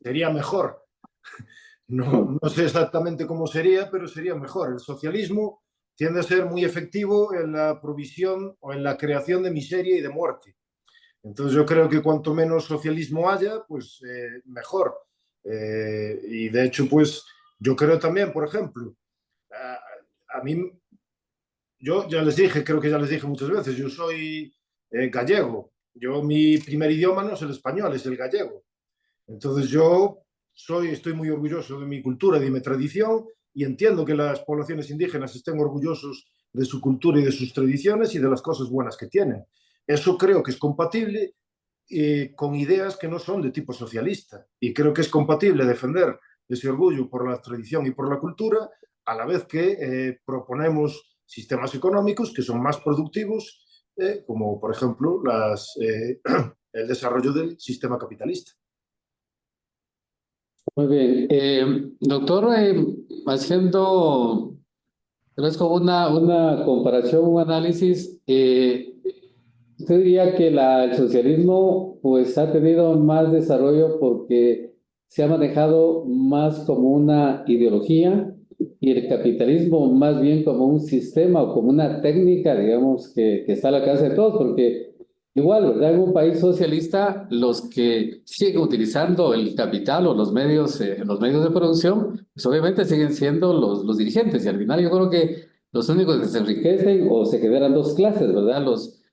sería mejor. No, no sé exactamente cómo sería, pero sería mejor. El socialismo tiende a ser muy efectivo en la provisión o en la creación de miseria y de muerte. Entonces yo creo que cuanto menos socialismo haya, pues mejor. Y de hecho, pues yo creo también, por ejemplo, a mí, yo ya les dije, creo que ya les dije muchas veces, yo soy gallego. Yo mi primer idioma no es el español, es el gallego. Entonces yo estoy muy orgulloso de mi cultura y de mi tradición y entiendo que las poblaciones indígenas estén orgullosos de su cultura y de sus tradiciones y de las cosas buenas que tienen. Eso creo que es compatible con ideas que no son de tipo socialista y creo que es compatible defender ese orgullo por la tradición y por la cultura a la vez que proponemos sistemas económicos que son más productivos, como por ejemplo el desarrollo del sistema capitalista. Muy bien. Doctor, haciendo, tal vez como una comparación, un análisis, usted diría que el socialismo pues ha tenido más desarrollo porque se ha manejado más como una ideología y el capitalismo más bien como un sistema o como una técnica, digamos, que está al alcance de todos, porque igual, ¿verdad? En un país socialista, los que siguen utilizando el capital o los medios de producción, pues obviamente siguen siendo los dirigentes y al final yo creo que los únicos que se enriquecen o se generan dos clases, ¿verdad?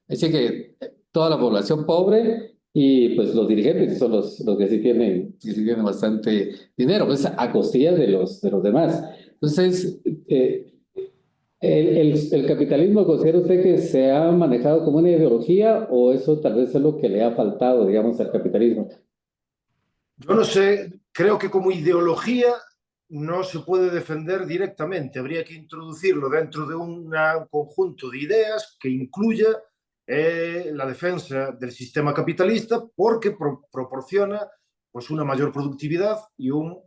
Así que toda la población pobre y pues los dirigentes son los que sí tienen bastante dinero, pues a costillas de los demás. Entonces, el capitalismo, ¿considera usted que se ha manejado como una ideología o eso tal vez es lo que le ha faltado, digamos, al capitalismo? Yo no sé, creo que como ideología no se puede defender directamente. Habría que introducirlo dentro de un conjunto de ideas que incluya la defensa del sistema capitalista porque proporciona pues, una mayor productividad y un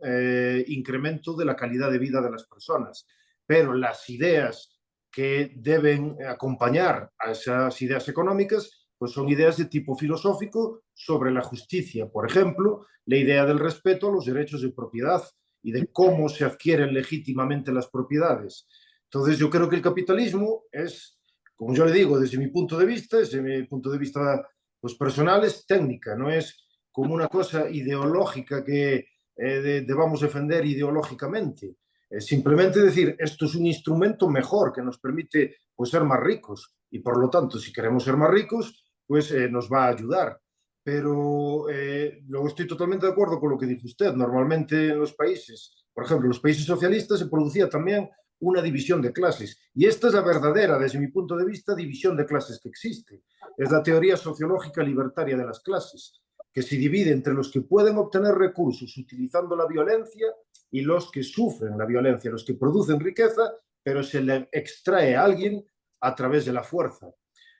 incremento de la calidad de vida de las personas. Pero las ideas que deben acompañar a esas ideas económicas pues son ideas de tipo filosófico sobre la justicia, por ejemplo, la idea del respeto a los derechos de propiedad y de cómo se adquieren legítimamente las propiedades. Entonces yo creo que el capitalismo es, como yo le digo, desde mi punto de vista pues, personal, es técnica, no es como una cosa ideológica que debamos defender ideológicamente. Es simplemente decir, esto es un instrumento mejor que nos permite pues, ser más ricos y por lo tanto, si queremos ser más ricos, pues nos va a ayudar. Pero luego estoy totalmente de acuerdo con lo que dijo usted. Normalmente en los países, por ejemplo, en los países socialistas se producía también una división de clases. Y esta es la verdadera, desde mi punto de vista, división de clases que existe. Es la teoría sociológica libertaria de las clases, que se divide entre los que pueden obtener recursos utilizando la violencia y los que sufren la violencia, los que producen riqueza, pero se le extrae a alguien a través de la fuerza.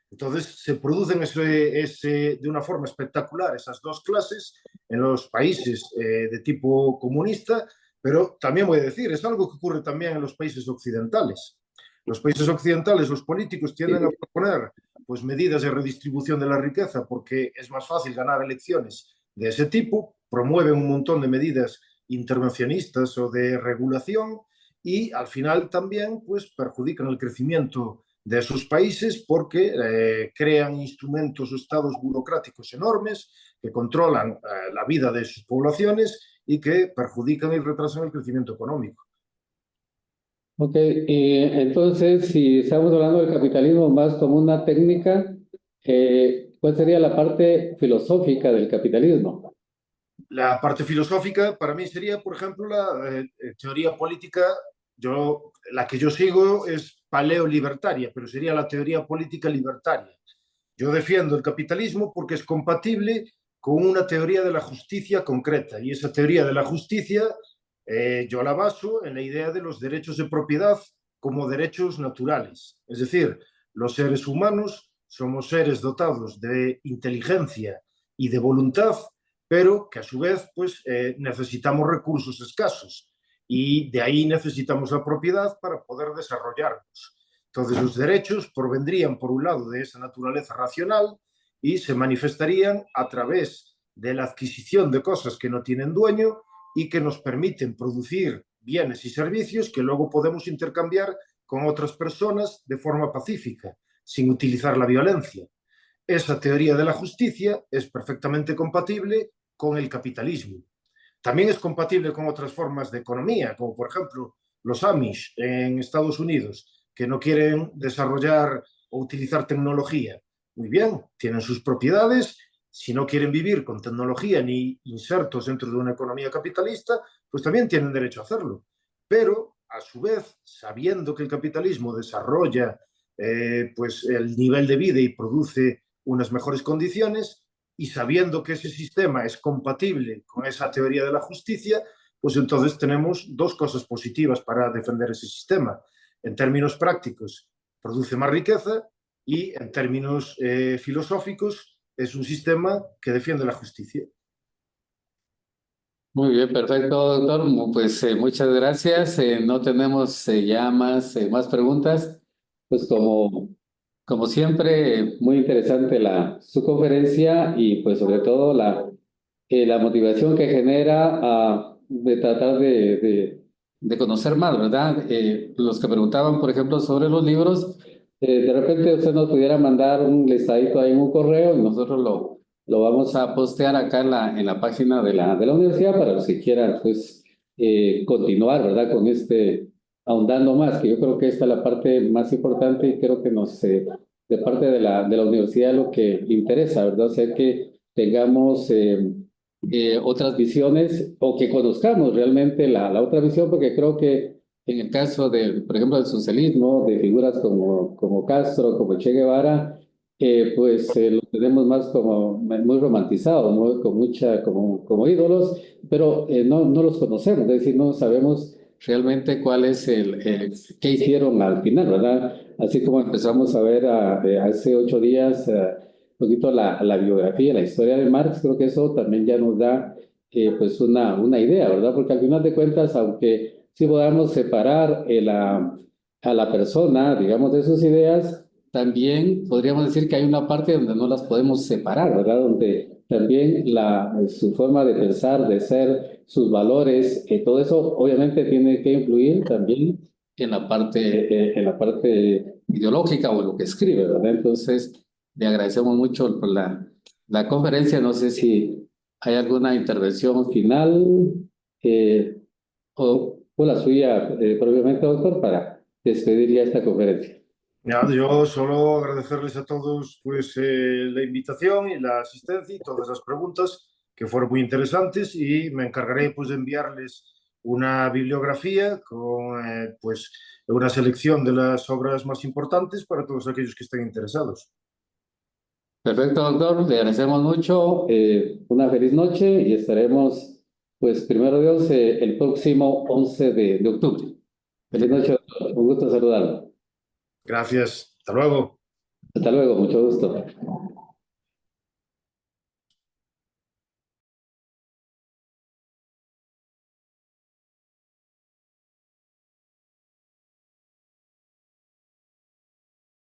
Entonces se producen de una forma espectacular esas dos clases en los países de tipo comunista, pero también voy a decir, es algo que ocurre también en los países occidentales. Los países occidentales, los políticos tienden a proponer pues, medidas de redistribución de la riqueza porque es más fácil ganar elecciones de ese tipo, promueven un montón de medidas intervencionistas o de regulación y al final también pues, perjudican el crecimiento de esos países porque crean instrumentos o estados burocráticos enormes que controlan la vida de sus poblaciones y que perjudican y retrasan el crecimiento económico. Ok, y entonces, si estamos hablando del capitalismo más como una técnica, ¿cuál sería la parte filosófica del capitalismo? La parte filosófica para mí sería, por ejemplo, la teoría política. La que yo sigo es paleolibertaria, pero sería la teoría política libertaria. Yo defiendo el capitalismo porque es compatible con una teoría de la justicia concreta, y esa teoría de la justicia yo la baso en la idea de los derechos de propiedad como derechos naturales. Es decir, los seres humanos somos seres dotados de inteligencia y de voluntad, pero que a su vez pues, necesitamos recursos escasos, y de ahí necesitamos la propiedad para poder desarrollarnos. Entonces los derechos provendrían, por un lado, de esa naturaleza racional y se manifestarían a través de la adquisición de cosas que no tienen dueño y que nos permiten producir bienes y servicios que luego podemos intercambiar con otras personas de forma pacífica, sin utilizar la violencia. Esa teoría de la justicia es perfectamente compatible con el capitalismo. También es compatible con otras formas de economía, como por ejemplo los Amish en Estados Unidos, que no quieren desarrollar o utilizar tecnología. Muy bien, tienen sus propiedades. Si no quieren vivir con tecnología ni insertos dentro de una economía capitalista, pues también tienen derecho a hacerlo. Pero, a su vez, sabiendo que el capitalismo desarrolla pues el nivel de vida y produce unas mejores condiciones, y sabiendo que ese sistema es compatible con esa teoría de la justicia, pues entonces tenemos dos cosas positivas para defender ese sistema. En términos prácticos, produce más riqueza, y en términos filosóficos, es un sistema que defiende la justicia. Muy bien, perfecto, doctor. Pues muchas gracias. No tenemos ya más preguntas. Pues como siempre, muy interesante su conferencia y pues sobre todo la motivación que genera de tratar de conocer más, ¿verdad? Los que preguntaban, por ejemplo, sobre los libros, de repente usted nos pudiera mandar un listadito ahí en un correo y nosotros lo vamos a postear acá en la página de la universidad para los que quieran, pues, continuar, ¿verdad? Con ahondando más, que yo creo que esta es la parte más importante y creo que de parte de la universidad lo que interesa, ¿verdad? O sea, que tengamos otras visiones o que conozcamos realmente la otra visión, porque creo que en el caso por ejemplo, del socialismo, de figuras como Castro, como Che Guevara, pues lo tenemos más como muy romantizado, ¿no? Como ídolos, pero no los conocemos, es decir, no sabemos realmente cuál es qué hicieron al final, ¿verdad? Así como empezamos a ver hace 8 días un poquito la biografía, la historia de Marx, creo que eso también ya nos da pues una idea, ¿verdad? Porque al final de cuentas, aunque sí podamos separar a la persona, digamos, de sus ideas, también podríamos decir que hay una parte donde no las podemos separar, ¿verdad? Donde también su forma de pensar, de ser, sus valores, todo eso obviamente tiene que influir también en la parte ideológica o en lo que escribe, ¿verdad? Entonces, le agradecemos mucho por la conferencia. No sé si hay alguna intervención final eh, o la suya propiamente, doctor, para despedir ya esta conferencia. Yo solo agradecerles a todos pues, la invitación y la asistencia y todas las preguntas que fueron muy interesantes, y me encargaré pues, de enviarles una bibliografía con pues, una selección de las obras más importantes para todos aquellos que estén interesados. Perfecto, doctor. Le agradecemos mucho. Una feliz noche y estaremos, pues, primero Dios, el próximo 11 de octubre. Feliz noche, doctor. Un gusto saludarlo. Gracias. Hasta luego. Hasta luego, mucho gusto.